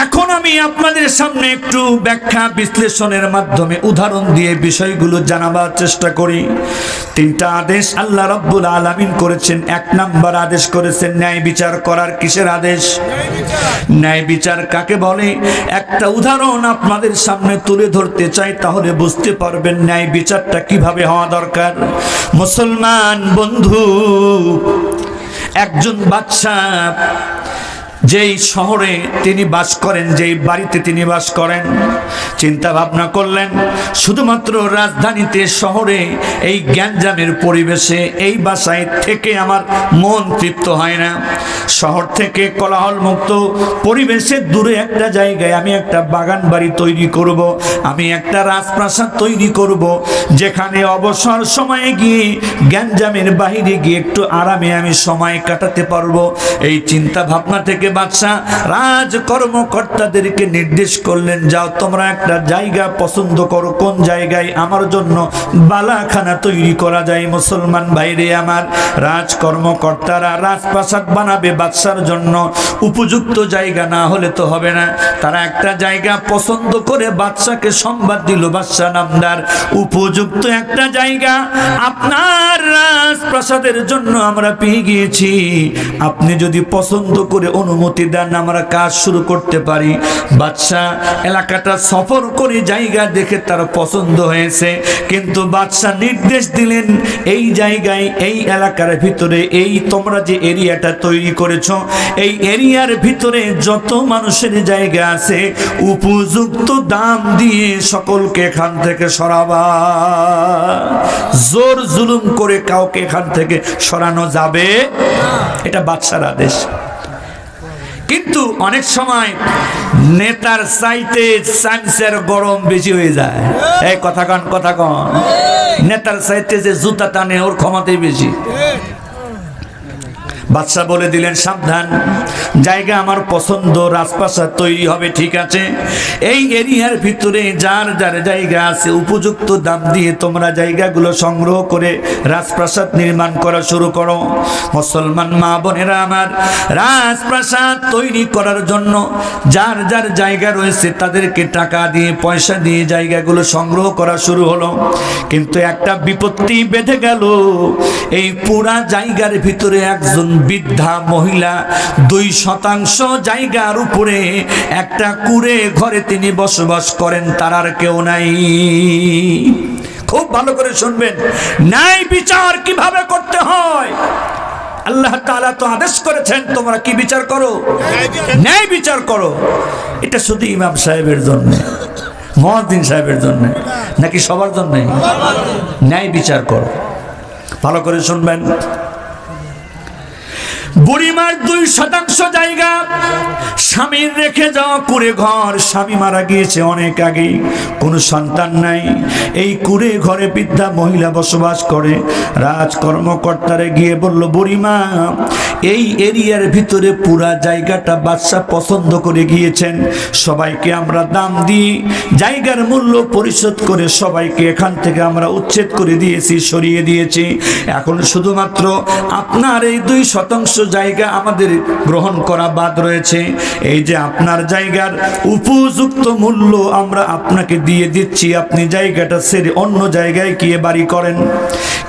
এখন আমি আপনাদের সামনে একটু ব্যাখ্যা বিশ্লেষণের মাধ্যমে উদাহরণ দিয়ে বিষয়গুলো জানাবার চেষ্টা করি। 3টা আদেশ আল্লাহ রাব্বুল আলামিন করেছেন। 1 নম্বর আদেশ করেছেন ন্যায় বিচার করার। কিসের আদেশ? ন্যায় বিচার কাকে বলে? একটা উদাহরণ আপনাদের সামনে তুলে ধরতে চাই, তাহলে বুঝতে পারবেন ন্যায় বিচারটা কিভাবে হওয়া দরকার। মুসলমান বন্ধু, একজন বাদশা যেই শহরে তিনি বাস করেন, যেই বাড়িতে তিনি বাস করেন, চিন্তা ভাবনা করলেন শুধুমাত্র রাজধানীতে, শহরে এই গ্যাঞ্জামের পরিবেশে, এই বাসায় থেকে আমার মন তৃপ্ত হয় না। শহর থেকে কোলাহল মুক্ত পরিবেশে দূরে একটা জায়গায় আমি একটা বাগান বাড়ি তৈরি করব, আমি একটা রাজপ্রাসাদ তৈরি করব, যেখানে অবসর সময়ে গিয়ে গ্যাঞ্জামের বাহিরে গিয়ে একটু আরামে আমি সময় কাটাতে পারবো। এই চিন্তা ভাবনা থেকে বাদশাহ রাজ কর্মকর্তাদেরকে নির্দেশ করলেন, যাও তোমরা একটা জায়গা পছন্দ করো, কোন জায়গায় আমার জন্য বালাখানা তৈরি করা যায়। মুসলমান ভাইরে আমার, রাজ কর্মকর্তারা রাজপ্রাসাদ বানাবে বাদশার জন্য, উপযুক্ত জায়গা না হলে তো হবে না। তারা একটা জায়গা পছন্দ করে বাদশাকে সংবাদ দিল, বাদশা নামদার উপযুক্ত একটা জায়গা আপনার রাজপ্রাসাদের জন্য আমরা পেয়ে গিয়েছি, আপনি যদি পছন্দ করে অনুমতি দেন আমরা কাজ শুরু করতে পারি। বাদশাহ এলাকাটা সফর করে জায়গা দেখে তার পছন্দ হয়েছে, কিন্তু বাদশাহ নির্দেশ দিলেন এই জায়গায়, এই এলাকার ভিতরে, এই তোমরা যে এরিয়াটা তৈরি করেছ এই এরিয়ার ভিতরে যত মানুষের জায়গা আছে উপযুক্ত দাম দিয়ে সকলকে এখান থেকে সরাবা। জোর জুলুম করে কাউকে এখান থেকে সরানো যাবে, এটা বাদশার আদেশ। কিন্তু অনেক সময় নেতার চাইতে চামচের গরম বেশি হয়ে যায়। এই কথা কন, নেতার চাইতে যে জুতা টানে ওর ক্ষমতাই বেশি। বাদশাহ বলে দিলেন, সাবধান, জায়গা আমার পছন্দ, রাজপ্রাসাদ তৈরি হবে, ঠিক আছে, এই এরিয়ার ভিতরে যার যার জায়গা আছে উপযুক্ত দাম দিয়ে তোমরা জায়গাগুলো সংগ্রহ করে রাজপ্রাসাদ নির্মাণ করা শুরু করো। মুসলমান মা বোনেরা আমার, রাজপ্রাসাদ তৈরি করার জন্য যার যার জায়গা রয়েছে তাদেরকে টাকা দিয়ে, পয়সা দিয়ে জায়গাগুলো সংগ্রহ করা শুরু হলো। কিন্তু একটা বিপত্তি বেঁধে গেল, এই পুরা জায়গার ভিতরে একজন বৃদ্ধা মহিলা 2% জায়গার উপরে একটা কুঁড়ে ঘরে তিনি বসবাস করেন, তার আর কেউ নাই। খুব ভালো করে শুনবেন, ন্যায় বিচার কিভাবে করতে হয়। আল্লাহ তাআলা তো আদেশ করেছেন তোমরা কি বিচার করো, ন্যায় বিচার করো। এটা শুধু ইমাম সাহেবের জন্য, মুয়াজ্জিন সাহেবের জন্য নাকি সবার জন্য? ন্যায় বিচার করো। ভালো করে শুনবেন, বুড়িমার 2% জায়গা স্বামীর রেখে যাওয়া কুঁড়ে ঘর, স্বামী মারা গিয়েছে অনেক আগে, কোনো সন্তান নাই, এই কুঁড়ে ঘরে বৃদ্ধা মহিলা বসবাস করে। রাজ কর্মকর্তারে গিয়ে বলল, বুড়িমা এই এরিয়ার ভিতরে পুরা জায়গাটা বাদশা পছন্দ করে গিয়েছেন, সবাইকে আমরা দাম দিই, জায়গার মূল্য পরিশোধ করে সবাইকে এখান থেকে আমরা উচ্ছেদ করে দিয়েছি, সরিয়ে দিয়েছি, এখন শুধুমাত্র আপনার এই 2% জায়গা আমাদের গ্রহণ করা বাদ রয়েছে। এই যে আপনার জায়গার উপযুক্ত মূল্য আমরা আপনাকে দিয়ে দিচ্ছি, আপনি জায়গাটা ছেড়ে অন্য জায়গায় গিয়ে বাড়ি করেন।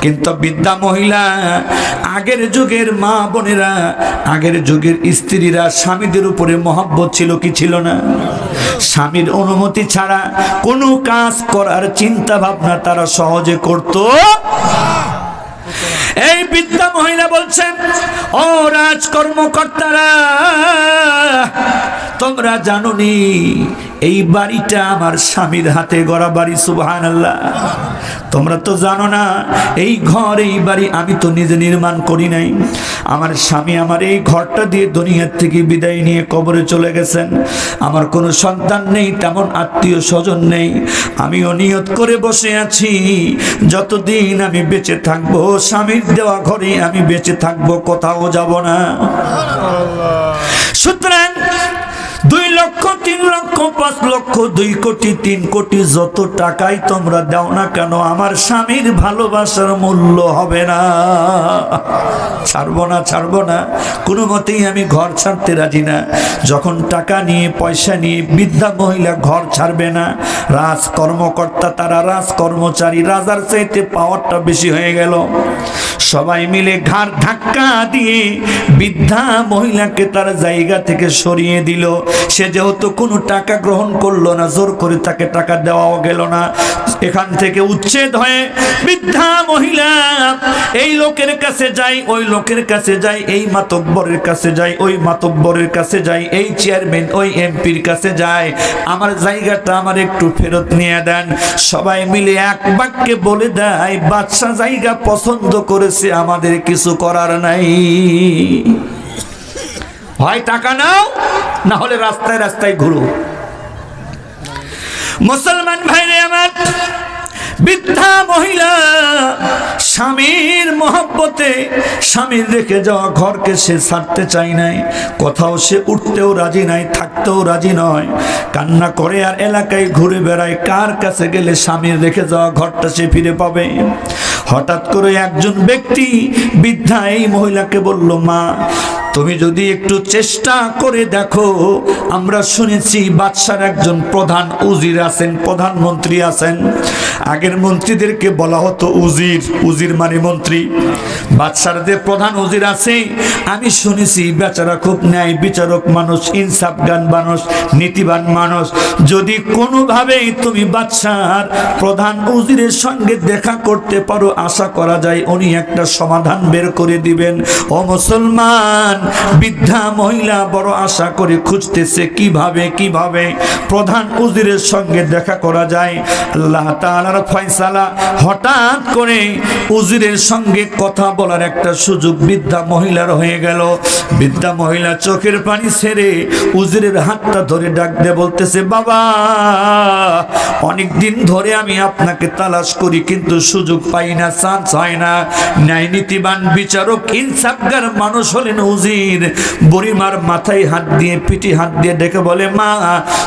কিন্তু বৃদ্ধা মহিলা, আগের যুগের মা বোনেরা, আগের যুগের স্ত্রীরা স্বামীদের উপরে মহব্বত ছিল কি ছিল না? স্বামীর অনুমতি ছাড়া কোনো কাজ করার চিন্তা ভাবনা তারা সহজে করত। এই বৃদ্ধা মহিলা বলছেন, ও রাজ কর্মকর্তারা, তোমরা জানোনি এই বাড়িটা আমার স্বামীর হাতে গড়া বাড়ি। সুবহানাল্লাহ, তোমরা তো জানো না এই ঘর, এই বাড়ি আমি তো নিজে নির্মাণ করি নাই, আমার স্বামী আমার এই ঘরটা দিয়ে দুনিয়ার থেকে বিদায় নিয়ে কবরে চলে গেছেন। আমার কোনো সন্তান নেই, তেমন আত্মীয় স্বজন নেই, আমিও নিয়ত করে বসে আছি যতদিন আমি বেঁচে থাকবো স্বামীর দেওয়া ঘরে আমি বেঁচে থাকবো, কোথাও যাব না। সুতরাং 2 লক্ষ, 3 লক্ষ, 5 লক্ষ, 2 কোটি, 3 কোটি যত টাকাই তোমরা দাও না কেন, আমার স্বামীর ভালোবাসার মূল্য হবে না। ছাড়বো না, কোনো মতেই আমি ঘর ছাড়তে রাজি না। যখন টাকা নিয়ে, পয়সা নিয়ে বৃদ্ধা মহিলা ঘর ছাড়বে না, রাজ কর্মকর্তা, তারা রাজ কর্মচারী, রাজার চাইতে পাওয়ারটা বেশি হয়ে গেল। সবাই মিলে ঘাড় ধাক্কা দিয়ে বৃদ্ধা মহিলাকে তার জায়গা থেকে সরিয়ে দিল। সে যেহেতু কোনো টাকা গ্রহণ করলো না, জোর করে তাকে টাকা দেওয়াও গেল না, এখান থেকে উচ্ছেদ হয়ে বৃদ্ধা মহিলা এই লোকের কাছে যায়, ওই লোকের কাছে যায়, এই মাতব্বরের কাছে যায়, ওই মাতব্বরের কাছে যায়, এই চেয়ারম্যান, ওই এমপির কাছে যায়, আমার জায়গাটা আমার একটু ফেরত নিয়ে দেন। সবাই মিলে এক বাক্যে বলে দেয়, বাদশা জায়গা পছন্দ করেছে, আমাদের কিছু করার নাই, হয় টাকা নাও, না হলে রাস্তায় রাস্তায় ঘুরো। মুসলমান ভাইরে আমার, বৃদ্ধা মহিলা স্বামীর মহব্বতে স্বামীর রেখে যাওয়া ঘরকে সে ছাড়তে চায় নাই, কোথাও সে উঠতেও রাজি নাই, থাকতেও রাজি নয়, কান্না করে আর এলাকায় ঘুরে বেড়ায় কার কাছে গেলে স্বামীর রেখে যাওয়া ঘরটা সে ফিরে পাবে। হঠাৎ করে একজন ব্যক্তি বৃদ্ধা এই মহিলাকে বলল, মা তুমি যদি একটু চেষ্টা করে দেখো, আমরা শুনেছি বাদশার একজন প্রধান উজির আছেন, প্রধানমন্ত্রী আছেন। আগের মন্ত্রীদেরকে বলা হতো উজির, উজির মানে মন্ত্রী। বাদশার যে প্রধান উজির আছে আমি শুনেছি বেচারা খুব ন্যায় বিচারক মানুষ, ইনসাফগান মানুষ, নীতিবান মানুষ। যদি কোনোভাবেই তুমি বাদশার প্রধান উজিরের সঙ্গে দেখা করতে পারো, আশা করা যায় উনি একটা সমাধান বের করে দিবেন। ও মুসলমান, বৃদ্ধা মহিলা বড় আশা করে খুঁজতেছে কিভাবে প্রধান উজিরের সঙ্গে দেখা করা যায়। আল্লাহ তাআলার ফয়সালা, হঠাৎ করে উজিরের সঙ্গে কথা বলার একটা সুযোগ বৃদ্ধা মহিলার হয়ে গেল। বৃদ্ধা মহিলা চোখের পানি ছেড়ে উজিরের হাতটা ধরে ডাক দিয়ে বলতেছে, বাবা অনেক দিন ধরে আমি আপনাকে তালাশ করি কিন্তু সুযোগ পাই না, চান্স হয় না। ন্যায় নীতিবান বিচারক ইনসাফগার মানুষ হলেন উজির। বুড়িমার মাথায় হাত দিয়ে, পিঠে হাত দিয়ে ডেকে বলে, মা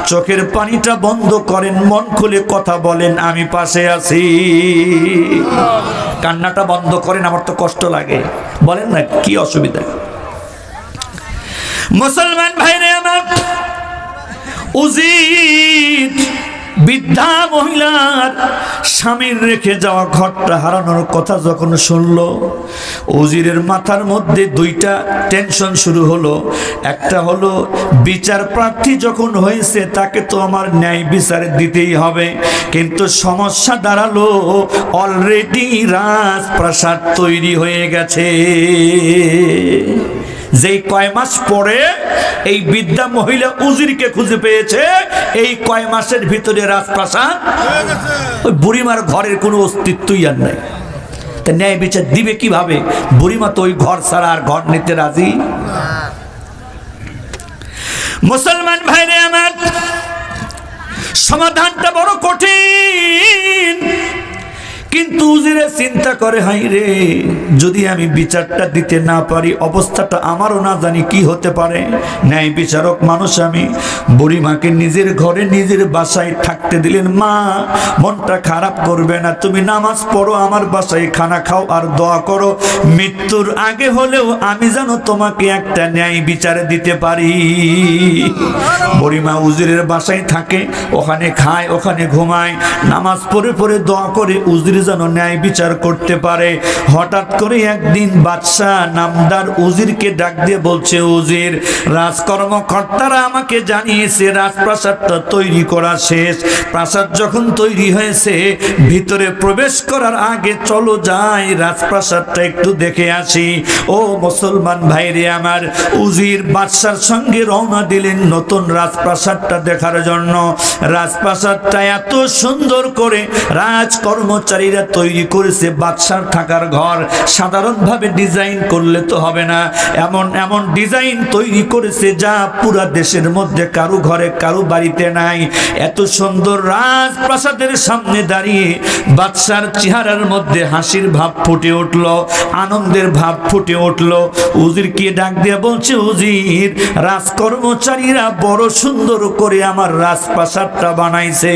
চোখের পানিটা বন্ধ করেন, মন খুলে কথা বলেন, আমি পাশে আছি। কান্নাটা বন্ধ করেন, আমার তো কষ্ট লাগে, বলেন না কি অসুবিধা। মুসলমান ভাইরে আমার, উজির বৃদ্ধা মহিলার স্বামীর রেখে যাওয়া ঘরটা হারানোর কথা যখন শুনলো, উজিরের মাথার মধ্যে দুইটা টেনশন শুরু হলো। একটা হলো বিচার প্রার্থী যখন হয়েছে তাকে তো আমার ন্যায় বিচার দিতেই হবে, কিন্তু সমস্যা দাঁড়ালো অলরেডি রাজপ্রাসাদ তৈরি হয়ে গেছে। যেই কয় মাস পরে এই বৃদ্ধা মহিলা উজিরকে খুঁজে পেয়েছে, এই কয় মাসের ভিতরে রাজপ্রাসাদ ওই বুড়িমার ঘরের কোনো অস্তিত্বই আর নাই। তা ন্যায় বিচার দিবে কিভাবে? বুড়িমা তো ওই ঘর ছাড়া আর ঘর নিতে রাজি। মুসলমান ভাইরে আমার, সমাধানটা বড় কঠিন, কিন্তু উজিরে চিন্তা করে, হাই রে যদি আমি বিচারটা দিতে না পারি, অবস্থাটা আমারও না জানি কি হতে পারে। ন্যায় বিচারক মানুষ আমি। বুড়িমাকে নিজের ঘরে নিজের বাসায় থাকতে দিলেন। মা মনটা খারাপ করবে না, তুমি নামাজ পড়ো, আমার বাসায় খানা খাও আর দোয়া করো, মৃত্যুর আগে হলেও আমি যেন তোমাকে একটা ন্যায় বিচার দিতে পারি। বুড়িমা উজিরের বাসায় থাকে, ওখানে খায়, ওখানে ঘুমায়, নামাজ পড়ে পড়ে দোয়া করে উজির যেন ন্যায় বিচার করতে পারে। হঠাৎ করে একদিন বাদশাহ নামদার উজিরকে ডাক দিয়ে বলছে, উজির রাজকর্মকর্তারা আমাকে জানিয়েছে রাজপ্রাসাদটা তৈরি করা শেষ। প্রাসাদ যখন তৈরি হয়েছে, ভিতরে প্রবেশ করার আগে চলো যাই রাজপ্রাসাদটা একটু দেখে আসি। ও মুসলমান ভাইরে আমার, উজির বাদশার সঙ্গে রওনা দিলেন নতুন রাজপ্রাসাদটা দেখার জন্য। রাজপ্রাসাদটা এত সুন্দর করে রাজকর্মচারী তৈরি করেছে। বাদশার থাকার ঘর সাধারণভাবে ডিজাইন করলে তো হবে না, এমন এমন ডিজাইন তৈরি করেছে যা পুরা দেশের মধ্যে কারো ঘরে কারো বাড়িতে নাই। এত সুন্দর রাজপ্রাসাদের সামনে দাঁড়িয়ে বাদশার চেহারার মধ্যে হাসির ভাব ফুটে উঠল, আনন্দের ভাব ফুটে উঠল। উজিরকে ডাক দিয়ে বলছে, উজির রাজকর্মচারীরা বড় সুন্দর করে আমার রাজপ্রাসাদটা বানাইছে।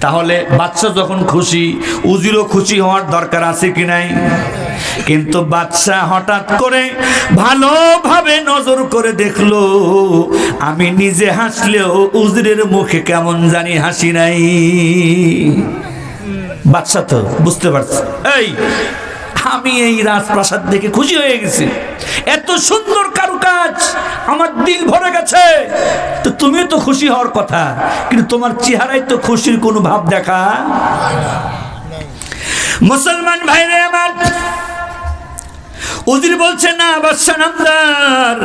তাহলে বাদশা যখন খুশি, উজিরও খুশি হওয়ার দরকার আছে কি নাই? কিন্তু বাদশা হঠাৎ করে ভালোভাবে নজর করে দেখলো, আমি নিজে হাসলেও উজিরের মুখে কেমন জানি হাসি নাই। বাদশা তো বুঝতে পারছে, এই আমি এই রাজপ্রাসাদ দেখে খুশি হয়ে গেছি, এত সুন্দর কারুকাজ, আমার দিল ভরে গেছে। তো তুমি তো খুশি হওয়ার কথা, কিন্তু তোমার চেহারায় তো খুশির কোনো ভাব দেখা। মুসলমান ভাইরে আমার, উজির বলছে, না বাদশা নামদার,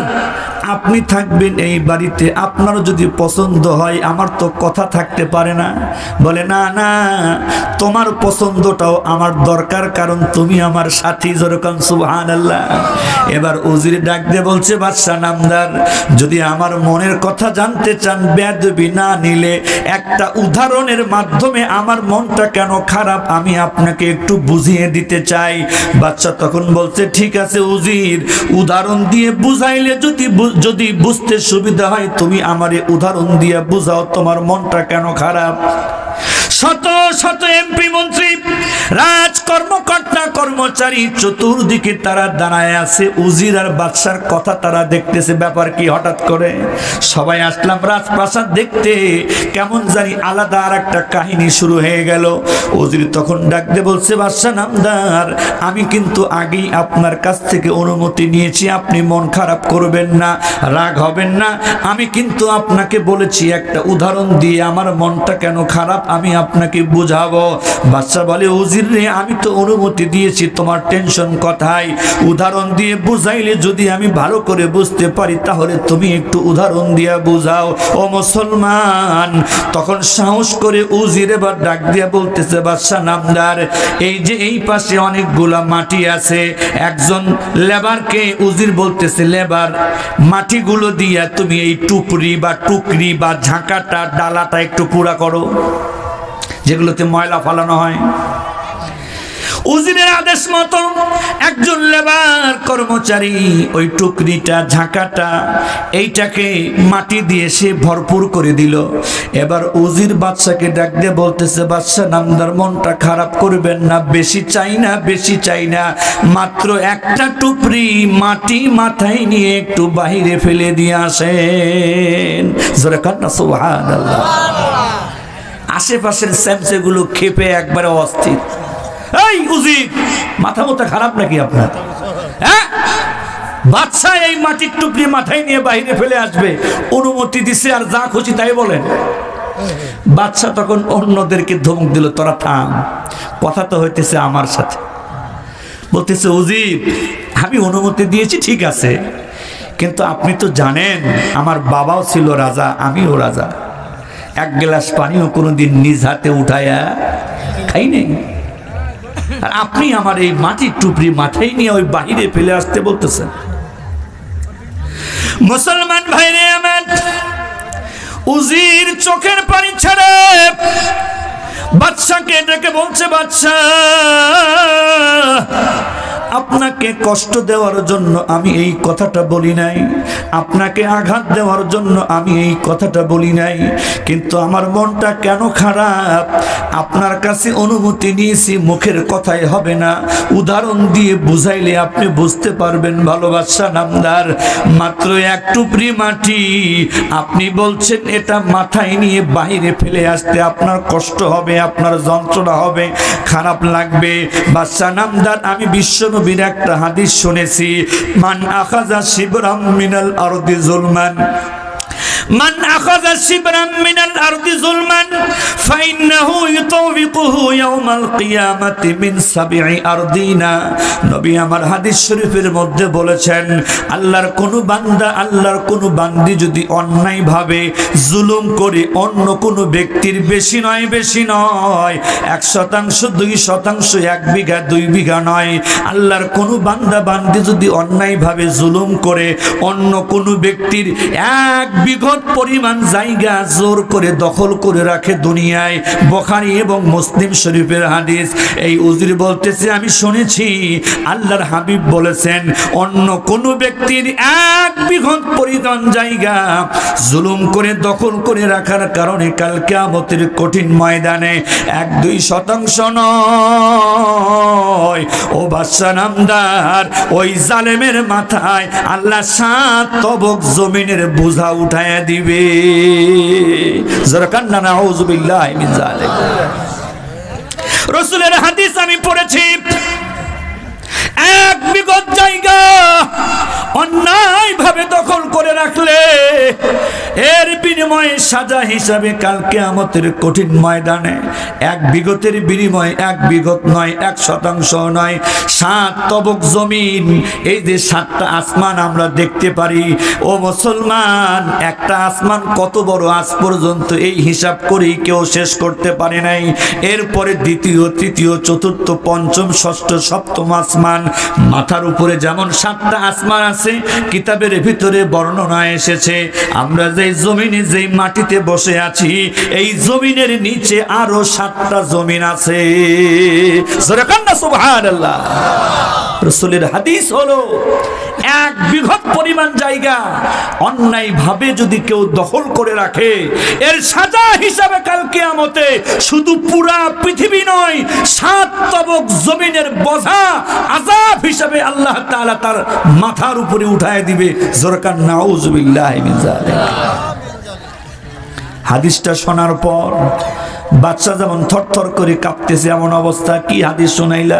আপনি থাকবেন এই বাড়িতে, আপনার যদি পছন্দ হয়, আমার তো কথা থাকতে পারে না। বলে, না না, তোমার পছন্দটাও আমার দরকার, কারণ তুমি আমার সাথী। যেরকম সুবহানাল্লাহ। এবার উজির ডাক দিয়ে বলছে, বাদশা নামদার, যদি আমার মনের কথা জানতে চান, বেয়াদবি না নিলে একটা উদাহরণের মাধ্যমে আমার মনটা কেন খারাপ আমি আপনাকে একটু বুঝিয়ে দিতে চাই। বাদশা তখন বলছে, ঠিক আছে উজির, উদাহরণ দিয়ে বুঝাইলে যদি বুঝতে সুবিধা হয়, তুমি আমারে উদাহরণ দিয়ে বুঝাও তোমার মনটা কেন খারাপ। শত শত এমপি মন্ত্রী, রাজ কর্মকর্তা কর্মচারী চতুর্দিকে তারা দাঁড়ায় আছে, উজির আর বাদশার কথা তারা দেখতেছে। ব্যাপার কি? হঠাৎ করে সবাই আসলাম রাজপ্রাসাদ দেখতে, কেমন জানি আলাদা আর একটা কাহিনী শুরু হয়ে গেল। উজির তখন ডাক দিয়ে বলছে, বাদশা নামদার, আমি কিন্তু আগেই আপনার কাছ থেকে অনুমতি নিয়েছি, আপনি মন খারাপ করবেন না, রাগ হবেন না। আমি কিন্তু আপনাকে বলেছি একটা উদাহরণ দিয়ে আমার মনটা কেন খারাপ আমি আপনাকে বুঝাবো। বাদশা বলে, উজির রে, আমি তো অনুমতি দিয়েছি, তোমার টেনশন কোথায়? উদাহরণ দিয়ে বুঝাইলে যদি আমি ভালো করে বুঝতে পারি, তাহলে তুমি একটু উদাহরণ দিয়ে বুঝাও ও মুসলমান। তখন সাহস করে উজির এবার ডাক দিয়ে বলতেছে, বাদশা নামদার, এই যে এই পাশে অনেকগুলা মাটি আছে, একজন লেবারকে উজির বলতেছে, লেবার, মাটিগুলো দিয়া তুমি এই টুকরি বা টুকরি বা ঝাঁকাটা ডালাটা একটু পুরা করো, যেগুলোতে ময়লা ফালানো হয়। উজিরের আদেশ মতো একজন লেবার কর্মচারী ওই টুকরিটা ঝাঁকাটা এইটাকে মাটি দিয়ে সে ভরপুর করে দিল। এবার উজির বাদশাকে ডাক দিয়ে বলতেছে, বাদশা নামদার, মনটা খারাপ করবেন না, বেশি চাই না, বেশি চাই না, মাত্র একটা টুকরি মাটি মাথায় নিয়ে একটু বাহিরে ফেলে দিয়ে আসেন। জোরে কান্না সুবহানাল্লাহ। আশেপাশের স্যামসেগুলো খেপে একবারে অস্থির। এই উজির, মাথা মোটা খারাপ নাকি আপনার? হ্যাঁ, বাদশা এই মাটির টুকরি মাথায় নিয়ে বাইরে ফেলে আসবে, অনুমতি দিছে আর যা খুশি তাই বলেন। বাদশা তখন অন্যদেরকে ধমক দিল, তোরা থাম, কথা তো হইতেছে আমার সাথে। বলতেছে, উজির, আমি অনুমতি দিয়েছি ঠিক আছে, কিন্তু আপনি তো জানেন আমার বাবাও ছিল রাজা, আমিও রাজা, এক গ্লাস পানিও কোনোদিন নিজ হাতে উঠায়া খাই নেই, আর আপনি আমার এই মাটির টুকরি মাথায় নিয়ে ওই বাহিরে ফেলে আসতে বলতেছেন। মুসলমান ভাইরে আমার, উজির চোখের পানি ছেড়ে বাদশাকে ডেকে বলছে, বাদশা, আপনাকে কষ্ট দেওয়ার জন্য আমি এই কথাটা বলি নাই, আপনাকে আঘাত দেওয়ার জন্য আমি এই কথাটা বলি নাই, কিন্তু আমার মনটা কেন খারাপ, আপনার কাছে অনুমতি নিয়েছি, মুখের কথাই হবে না, উদাহরণ দিয়ে বুঝাইলে আপনি বুঝতে পারবেন। ভালোবাসা নামদার, মাত্র এক টুকরি মাটি, আপনি বলছেন এটা মাথায় নিয়ে বাইরে ফেলে আসতে আপনার কষ্ট হবে, আপনার যন্ত্রণা হবে, খারাপ লাগবে। বাদশা নামদার, আমি বিশ্বনবীর একটা হাদিস শুনেছি, মান আখাযা শিবরাম মিনাল আরদি যুলমান, মান আখাযা শিবরাম মিনাল আরদি যুলমান ফাইন্নাহু ইউতাওবিকুহু ইয়াওমাল কিয়ামাতি মিন সাবঈ আরদিনা। নবী আমার হাদিস শরীফের মধ্যে বলেছেন, আল্লাহর কোন বান্দা, আল্লাহর কোন বান্দি যদি অন্যায় ভাবে জুলুম করে অন্য কোন ব্যক্তির, বেশি নয়, বেশি নয়, 1% 2%, 1 বিঘা 2 বিঘা নয়, আল্লাহর কোন বান্দা বান্দি যদি অন্যায় ভাবে জুলুম করে অন্য কোন ব্যক্তির 1 বিঘা পরিমাণ জায়গা জোর করে দখল করে রাখে দুনিয়ায়, বুখারী এবং মুসলিম শরীফের হাদিস। এই উজির বলতেছে, আমি শুনেছি আল্লাহর হাবিব বলেছেন, অন্য কোন ব্যক্তির 1 বিঘা পরিমাণ জায়গা জুলুম করে দখল করে রাখার কারণে কাল কিয়ামতের কঠিন ময়দানে 1-2% নয়, ও বাদশা নামদার, ওই জালেমের মাথায় আল্লাহ 7 তবক জমিনের বোঝা উঠায় দিবে। যারাকান্না নাউযু বিল্লাহি মিন যালিক। রাসূলের হাদিস আমি পড়েছি, 1 বিঘা জায়গা অন্যায় ভাবে দখল করে রাখলে এর বিনিময়ে বিনিময়ে সাজা হিসাবে কাল কিয়ামতের কঠিন ময়দানে 1 বিঘতের বিনিময়ে 1 বিঘত নয়, 1% নয়, 7 তবক জমিন, এই যে 7টা আসমান আমরা দেখতে পারি। ও মুসলমান, একটা আসমান কত বড় আজ পর্যন্ত এই হিসাব করেই কেউ শেষ করতে পারে নাই। এরপরে দ্বিতীয়, তৃতীয়, চতুর্থ, পঞ্চম, ষষ্ঠ, সপ্তম আসমান। মাথার উপরে যেমন 7টা আসমান আছে, কিতাবের ভিতরে বর্ণনা এসেছে আমরা যেই জমিনে, যেই মাটিতে বসে আছি, এই জমিনের নিচে আরো 7টা জমিন আছে। সুবহানাল্লাহ। রাসূলের হাদিস হলো 1 বিঘত পরিমাণ জায়গা অন্যায় ভাবে যদি কেউ দখল করে রাখে, এর সাজা হিসাবে কাল কিয়ামতে শুধু পুরা পৃথিবী নয়, 7 তবক জমিনের বোঝা আযাব হিসাবে আল্লাহ তাআলা তার মাথার উপরে উঠায় দিবে। জোরকান নাউযুবিল্লাহি মিন যালিক। হাদিসটা শোনার পর বাচ্চা যেমন থরথর করে কাঁপতেছে, এমন অবস্থা। কি হাদিস শুনাইলা?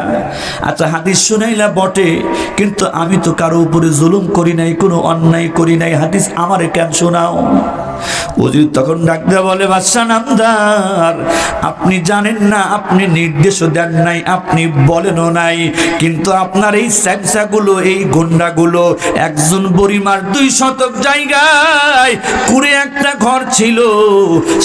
আচ্ছা, হাদিস শুনাইলা বটে, কিন্তু আমি তো কারো উপরে জুলুম করি নাই, কোনো অন্যায় করি নাই, হাদিস আমারে কেন শোনাও? হুজুর তখন ডাক দিয়ে বলে, বাদশা নামদার, আপনি জানেন না, আপনি নির্দেশও দেন নাই, আপনি বলেনও নাই, কিন্তু আপনার এই স্যামসাগুলো, এই গুন্ডাগুলো একজন বুড়িমার 2 শতক জায়গায় কুড়ে একটা ঘর ছিল,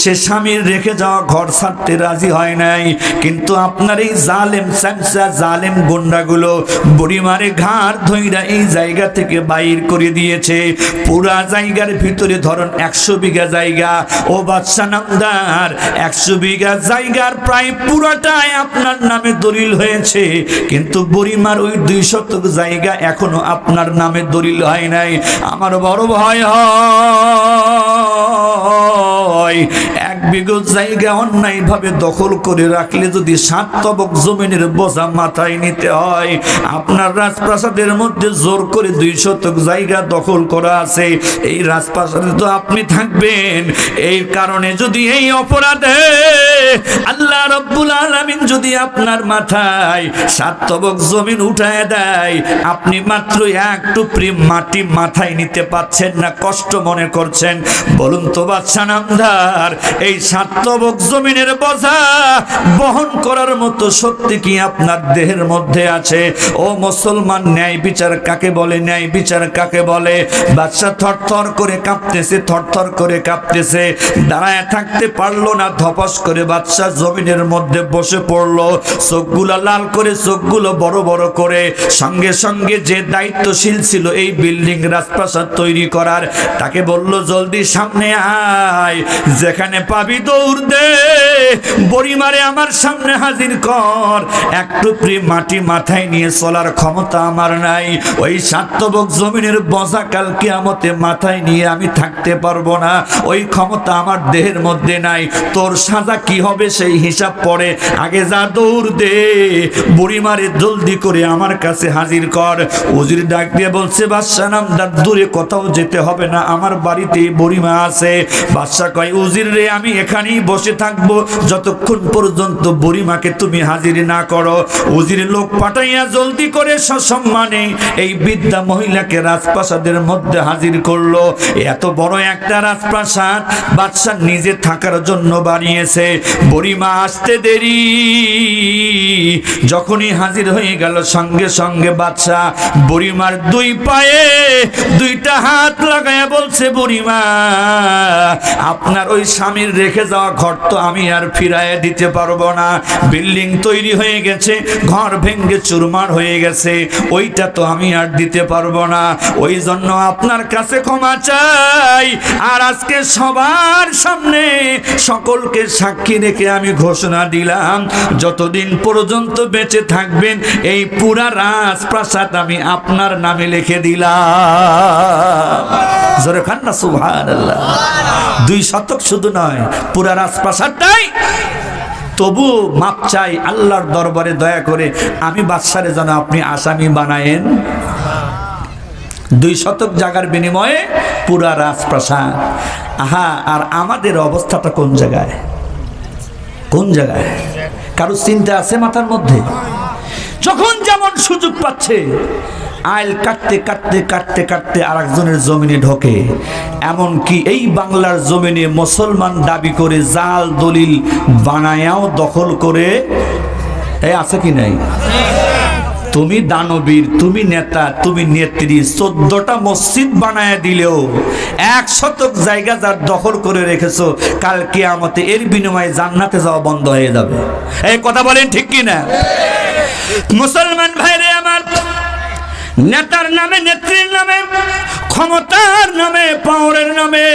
সে স্বামীর রেখে যাওয়া ঘর ছাড়তে রাজি হয় নাই, কিন্তু আপনার এই জালেম স্যামসা, জালেম গুন্ডাগুলো বুড়িমারে ঘাড় ধইরা এই জায়গা থেকে বাইর করে দিয়েছে। পুরা জায়গার ভিতরে ধরুন 100 বিঘা জায়গা। ও বাদশা নামদার, 100 বিঘা জায়গার প্রায় পুরাটাই আপনার নামে দলিল হয়েছে, কিন্তু বুড়িমার ওই 2 শতক জায়গা এখনো আপনার নামে দলিল হয় নাই। আমার বড় ভয় হয়, 1 বিঘা জায়গা অন্যায় ভাবে দখল করে রাখলে যদি 7 তবক জমিনের বোঝা মাথায় নিতে হয়, আপনার রাজপ্রাসাদের মধ্যে জোর করে 2 শতক জায়গা দখল করা আছে, এই রাজপ্রাসাদে তো আপনি থাকবেন। এই কারণে যদি এই অপরাধে আল্লাহ রাব্বুল আলামিন যদি আপনার মাথায় 7 তবক জমিন উঠায় দেয়, আপনি মাত্র 1 টুকরি মাটি মাথায় নিতে পাচ্ছেন না, কষ্ট মনে করছেন। বলুন তো বাদশা নামদার, এই 7 তবক জমিনের বোঝা বহন করার মতো শক্তি কি আপনার দেহের মধ্যে আছে? ও মুসলমান, ন্যায় বিচার কাকে বলে? ন্যায় বিচার কাকে বলে? বাদশা থরথর করে কাঁপতেছে, থরথর করে কাঁপতেছে, দাঁড়ায় থাকতে পারলো না, ধপাস করে বাদশা জমিনের মধ্যে বসে পড়লো, চোখগুলো লাল করে, চোখগুলো বড় বড় করে। সঙ্গে সঙ্গে যে দায়িত্বশীল ছিল এই বিল্ডিং রাজপ্রাসাদ তৈরি করার, তাকে বলল, জলদি সামনে আয়, যেখানে পাবি দৌড় দে, বুড়িমারে আমার সামনে হাজির কর। 1 টুকরি মাটি মাথায় নিয়ে চলার ক্ষমতা আমার নাই, ওই 7 তবক জমিনের বোঝা কাল কিয়ামতে মাথায় নিয়ে আমি থাকতে পারবো না, ওই ক্ষমতা আমার দেহের মধ্যে নাই। তোর সাজা কি হবে সেই হিসাব পড়ে, আগে যা দৌড় দে, বুড়িমারে জলদি করে আমার কাছে হাজির কর। উজির ডাক দিয়ে বলছে, বাদশা নামদার, দূরে কোথাও যেতে হবে না, আমার বাড়িতেই বুড়িমা আছে। বাদশা কয়, উজির রে, আমি এখানেই বসে থাকবো যতক্ষণ পর্যন্ত বুড়িমাকে তুমি হাজির না করো। উজির লোক পাঠাইয়া জলদি করে সসম্মানে এই বৃদ্ধা মহিলাকে রাজপ্রাসাদের মধ্যে হাজির করলো। এত বড় একটা রাজপ্রাসাদ বাদশা নিজে থাকার জন্য বানিয়েছে, বুড়িমা আসতে দেরি। যখনই হাজির হয়ে গেল, সঙ্গে সঙ্গে বাদশা বুড়িমার 2 পায়ে 2টা হাত লাগায়া বলছে, বুড়িমা, আপনার ওই স্বামীর রেখে যাওয়া ঘর তো আমি আর ফিরাইয়া দিতে পারবো না, বিল্ডিং তৈরি হয়ে গেছে, ঘর ভেঙে চুরমার হয়ে গেছে, ওইটা তো আমি আর দিতে পারবো না, ওই জন্য আপনার কাছে ক্ষমা চাই। আর আজকে সবার সামনে সকলকে সাক্ষী রেখে আমি ঘোষণা দিলাম, যতদিন পর্যন্ত বেঁচে থাকবেন এই পুরা রাজপ্রাসাদ আমি আপনার নামে লিখে দিলাম। জোরে খান না সুবহানাল্লাহ। 2 শতক শুধু নয়, পুরা রাজপ্রাসাদটাই। তবু মাপ চাই আল্লাহর দরবারে, দয়া করে আমি বাদশারে যেন আপনি আসামি বানায়েন। 2 শতক জায়গার বিনিময়ে পুরা রাজপ্রাসাদ। আহা, আর আমাদের অবস্থাটা কোন জায়গায়? কোন জায়গায়? কারো চিন্তা আছে মাথার মধ্যে? যখন যেমন সুযোগ পাচ্ছে আইল কাটতে কাটতে কাটতে কাটতে আরেকজনের জমিনে ঢোকে। এমনকি এই বাংলার জমিনে মুসলমান দাবি করে জাল দলিল বানায়াও দখল করে আছে কি নাই? তুমি দানবীর, তুমি নেতা, তুমি নেত্রী, 14টা মসজিদ বানায় দিলেও 1 শতক জায়গা যার দখল করে রেখেছো, কাল কিয়ামতে এর বিনিময়ে জান্নাতে যাওয়া বন্ধ হয়ে যাবে। এই কথা বলেন ঠিক কি না? মুসলমান ভাইরে আমার, নেতার নামে, নেত্রীর নামে, ক্ষমতার নামে, পাওয়ারের নামে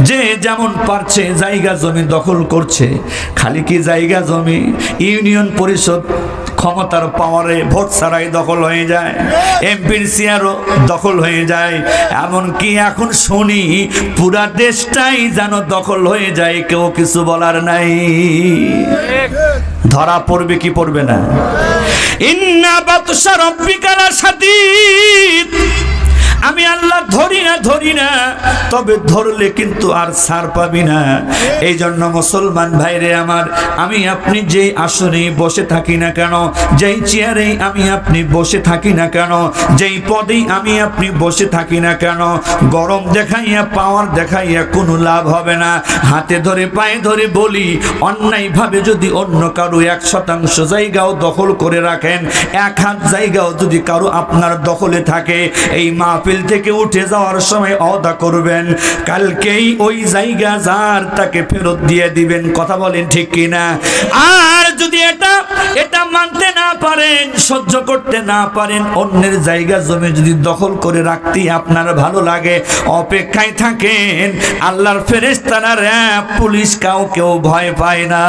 যে যেমন পারছে জায়গা জমি দখল করছে। খালি কি জায়গা জমি, ইউনিয়ন পরিষদ ক্ষমতার পাওয়ারে ভোট ছাড়াই দখল হয়ে যায়, এমপির চেয়ারও দখল হয়ে যায়। এমনকি এখন শুনি পুরা দেশটাই যেন দখল হয়ে যায়, কেউ কিছু বলার নাই। ধরা পড়বে কি পড়বে না? ইন্না বাতশা রাব্বিকা লাশাদীদ। আমি আল্লাহ ধরি না, তবে ধরলে কিন্তু আর ছাড় পাবি না। এই জন্য মুসলমান ভাইরে আমার, আমি আপনি যেই আসনে বসে থাকি না কেন, যেই চেয়ারে আমি আপনি বসে থাকি না কেন, যেই পদেই আমি আপনি বসে থাকি না কেন, গরম দেখাইয়া পাওয়ার দেখাইয়া কোনো লাভ হবে না। হাতে ধরে পায়ে ধরে বলি, অন্যায়ভাবে যদি অন্য কারো 1% জায়গাও দখল করে রাখেন, 1 হাত জায়গাও যদি কারো আপনার দখলে থাকে, এই মাহফিল থেকে উঠে যাওয়ার সময় ওয়াদা করবেন কালকেই ওই জায়গা যার তাকে ফেরত দিয়ে দিবেন। কথা বলেন ঠিক কিনা? আর যদি এটা মানতে না পারেন, সহ্য করতে না পারেন, অন্যের জায়গা জমি যদি দখল করে রাখতে আপনার ভালো লাগে, অপেক্ষায় থাকেন। আল্লাহর ফেরেশতারা, র‍্যাব, পুলিশ কাউকেও ভয় পায় না।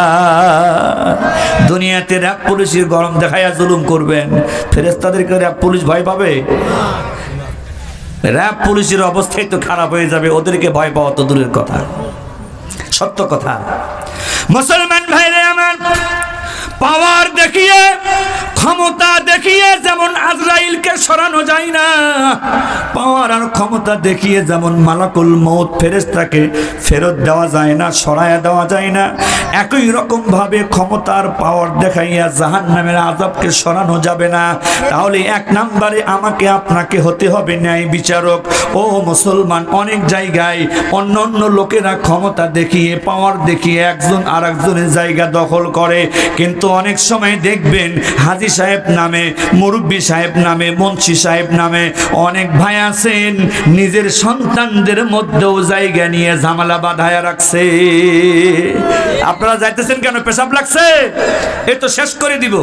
দুনিয়াতে র‍্যাব পুলিশের গরম দেখাইয়া জুলুম করবেন, ফেরেশতাদেরকে র‍্যাব পুলিশ ভয় পাবে? র‍্যাব পুলিশের অবস্থাই তো খারাপ হয়ে যাবে, ওদেরকে ভয় পাওয়া তো দূরের কথা। সত্য কথা। মুসলমান ভাইরে আমার, পাওয়ার দেখিয়ে, ক্ষমতা দেখিয়ে যেমন আজরাইলকে সরানো যায় না, পাওয়ার আর ক্ষমতা দেখিয়ে যেমন মালাকুল মউত ফেরেশতাকে ফেরত দেওয়া যায় না, সরায়া দেওয়া যায় না, একই রকম ভাবে ক্ষমতার পাওয়ার দেখাইয়া জাহান্নামের আযাবকে সরানো যাবে না। তাহলে 1 নম্বরে আমাকে আপনাকে হতে হবে ন্যায় বিচারক। ও মুসলমান, অনেক জায়গায় অন্য লোকেরা ক্ষমতা দেখিয়ে, পাওয়ার দেখিয়ে একজন আরেকজনের জায়গা দখল করে, কিন্তু অনেক সময় দেখবেন হাজী সাহেব নামে, মুরব্বী সাহেব নামে, মুন্সি সাহেব নামে অনেক ভাই আছেন, নিজের সন্তানদের মধ্যেও জায়গা নিয়ে ঝামেলা বাঁধায়া রাখছে। আপনারা যাইতেছেন কেন? পেশাব লাগছে? এ তো শেষ করে দিব,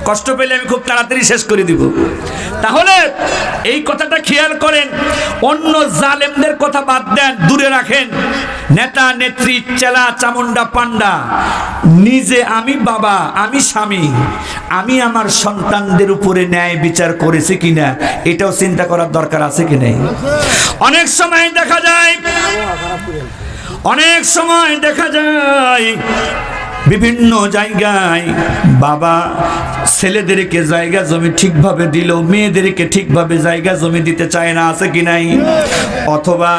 কষ্ট পেলে আমি খুব তাড়াতাড়ি শেষ করে দিব। তাহলে এই কথাটা খেয়াল করেন, অন্য জালেমদের কথা বাদ দেন, দূরে রাখেন। নেতা, নেত্রী, চেলা, চামুন্ডা, পান্ডা, নিজে আমি বাবা, আমি স্বামী, আমি আমার সন্তানদের উপরে ন্যায় বিচার করেছি কিনা, এটাও চিন্তা করার দরকার আছে কি নাই? অনেক সময় দেখা যায় বিভিন্ন জায়গায় বাবা ছেলেদেরকে জায়গা জমি ঠিকভাবে দিল, মেয়েদেরকে ঠিকভাবে জায়গা জমি দিতে চায় না, আছে কি নাই? অথবা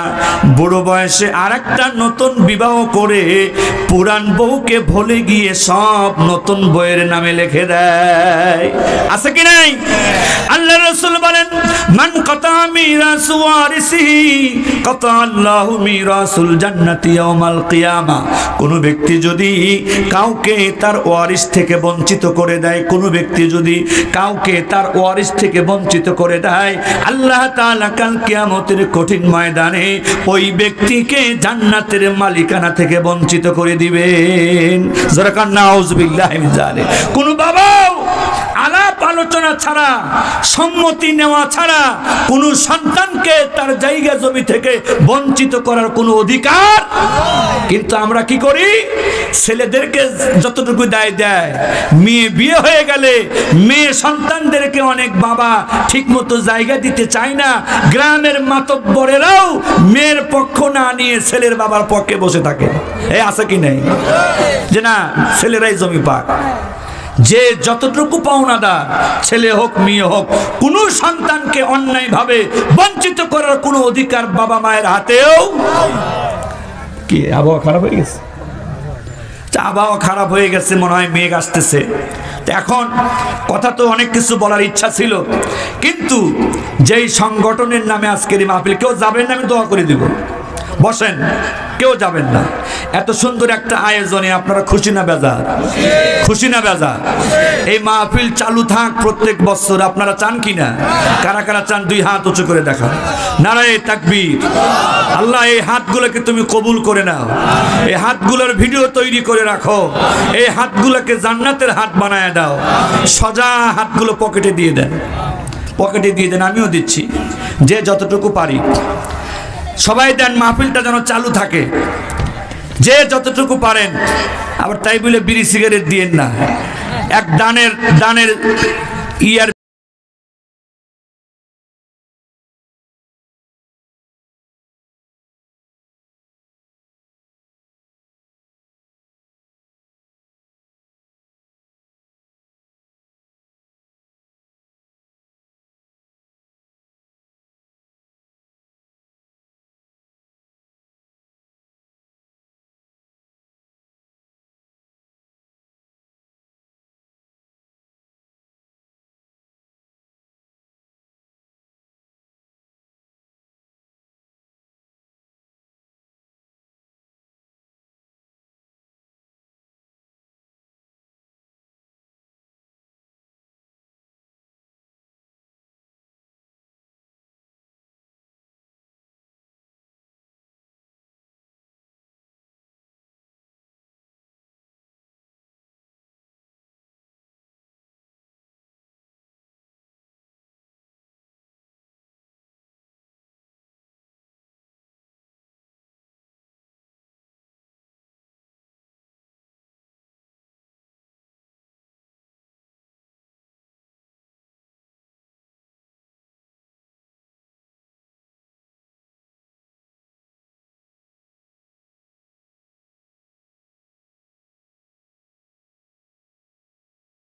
বুড়ো বয়সে আরেকটা নতুন বিবাহ করে পুরান বউকে ভুলে গিয়ে সব নতুন বউয়ের নামে লিখে দেয়, আছে কি নাই? আল্লাহ রাসূল বলেন, মান কাতা মিরাসু ওয়ারিসিহি কাতা আল্লাহু মিরাসুল জান্নাতি ইয়াউমাল কিয়ামা। কোন ব্যক্তি যদি কাউকে তার ওয়ারিস থেকে বঞ্চিত করে দেয়, কোন ব্যক্তি যদি কাউকে তার ওয়ারিস থেকে বঞ্চিত করে দেয়, আল্লাহ তাআলা কাল কিয়ামতের কঠিন ময়দানে ওই ব্যক্তিকে জান্নাতের মালিকানা থেকে বঞ্চিত করে দিবেন। যারা কান নাউযুবিল্লাহি মিন যালিক। কোন বাবাও আলাপ আলোচনা ছাড়া, সম্মতি নেওয়া ছাড়া কোন সন্তানকে তার জায়গা জমি থেকে বঞ্চিত করার কোনো অধিকার। কিন্তু আমরা কি করি? ছেলেদেরকে যতটুকু দায় দেয়, মেয়ে বিয়ে হয়ে গেলে মেয়ে সন্তানদেরকে অনেক বাবা ঠিকমতো জায়গা দিতে চায় না। গ্রামের মাতব্বরেরাও মেয়ের পক্ষ না নিয়ে ছেলের বাবার পক্ষে বসে থাকে। এই আছে কি নাই? যে না, ছেলেরাই জমি পাক। যে যতটুকু পাওনাদার, ছেলে হোক মেয়ে হোক, কোন সন্তানকে অন্যায়ভাবে বঞ্চিত করার কোনো অধিকার বাবা মায়ের হাতেও। কি আবহাওয়া খারাপ হয়ে গেছে? আবহাওয়া খারাপ হয়ে গেছে, মনে হয় মেঘ আসতেছে। তো এখন কথা তো অনেক কিছু বলার ইচ্ছা ছিল, কিন্তু যেই সংগঠনের নামে আজকের এই মাহফিল, কেউ যাবেন না, আমি দোয়া করে দিব, বসেন, কেউ যাবেন না। এত সুন্দর একটা আয়োজনে আপনারা খুশি না বেজার? খুশি না বেজার? এই মাহফিল চালু থাক প্রত্যেক বছর, আপনারা চান কি না? কারা কারা চান দুই হাত উঁচু করে দেখা। নারায়ে তাকবীর। আল্লাহ এই হাতগুলোকে তুমি কবুল করে নাও, এই হাতগুলোর ভিডিও তৈরি করে রাখো, এই হাতগুলোকে জান্নাতের হাত বানায় দাও। সোজা হাতগুলো পকেটে দিয়ে দেন, পকেটে দিয়ে দেন, আমিও দিচ্ছি, যে যতটুকু পারি সবাই দেন, মাহফিলটা যেন চালু থাকে, যে যতটুকু পারেন। আবার তাই বলে বিড়ি সিগারেট দিয়েন না, এক দানের ইয়ার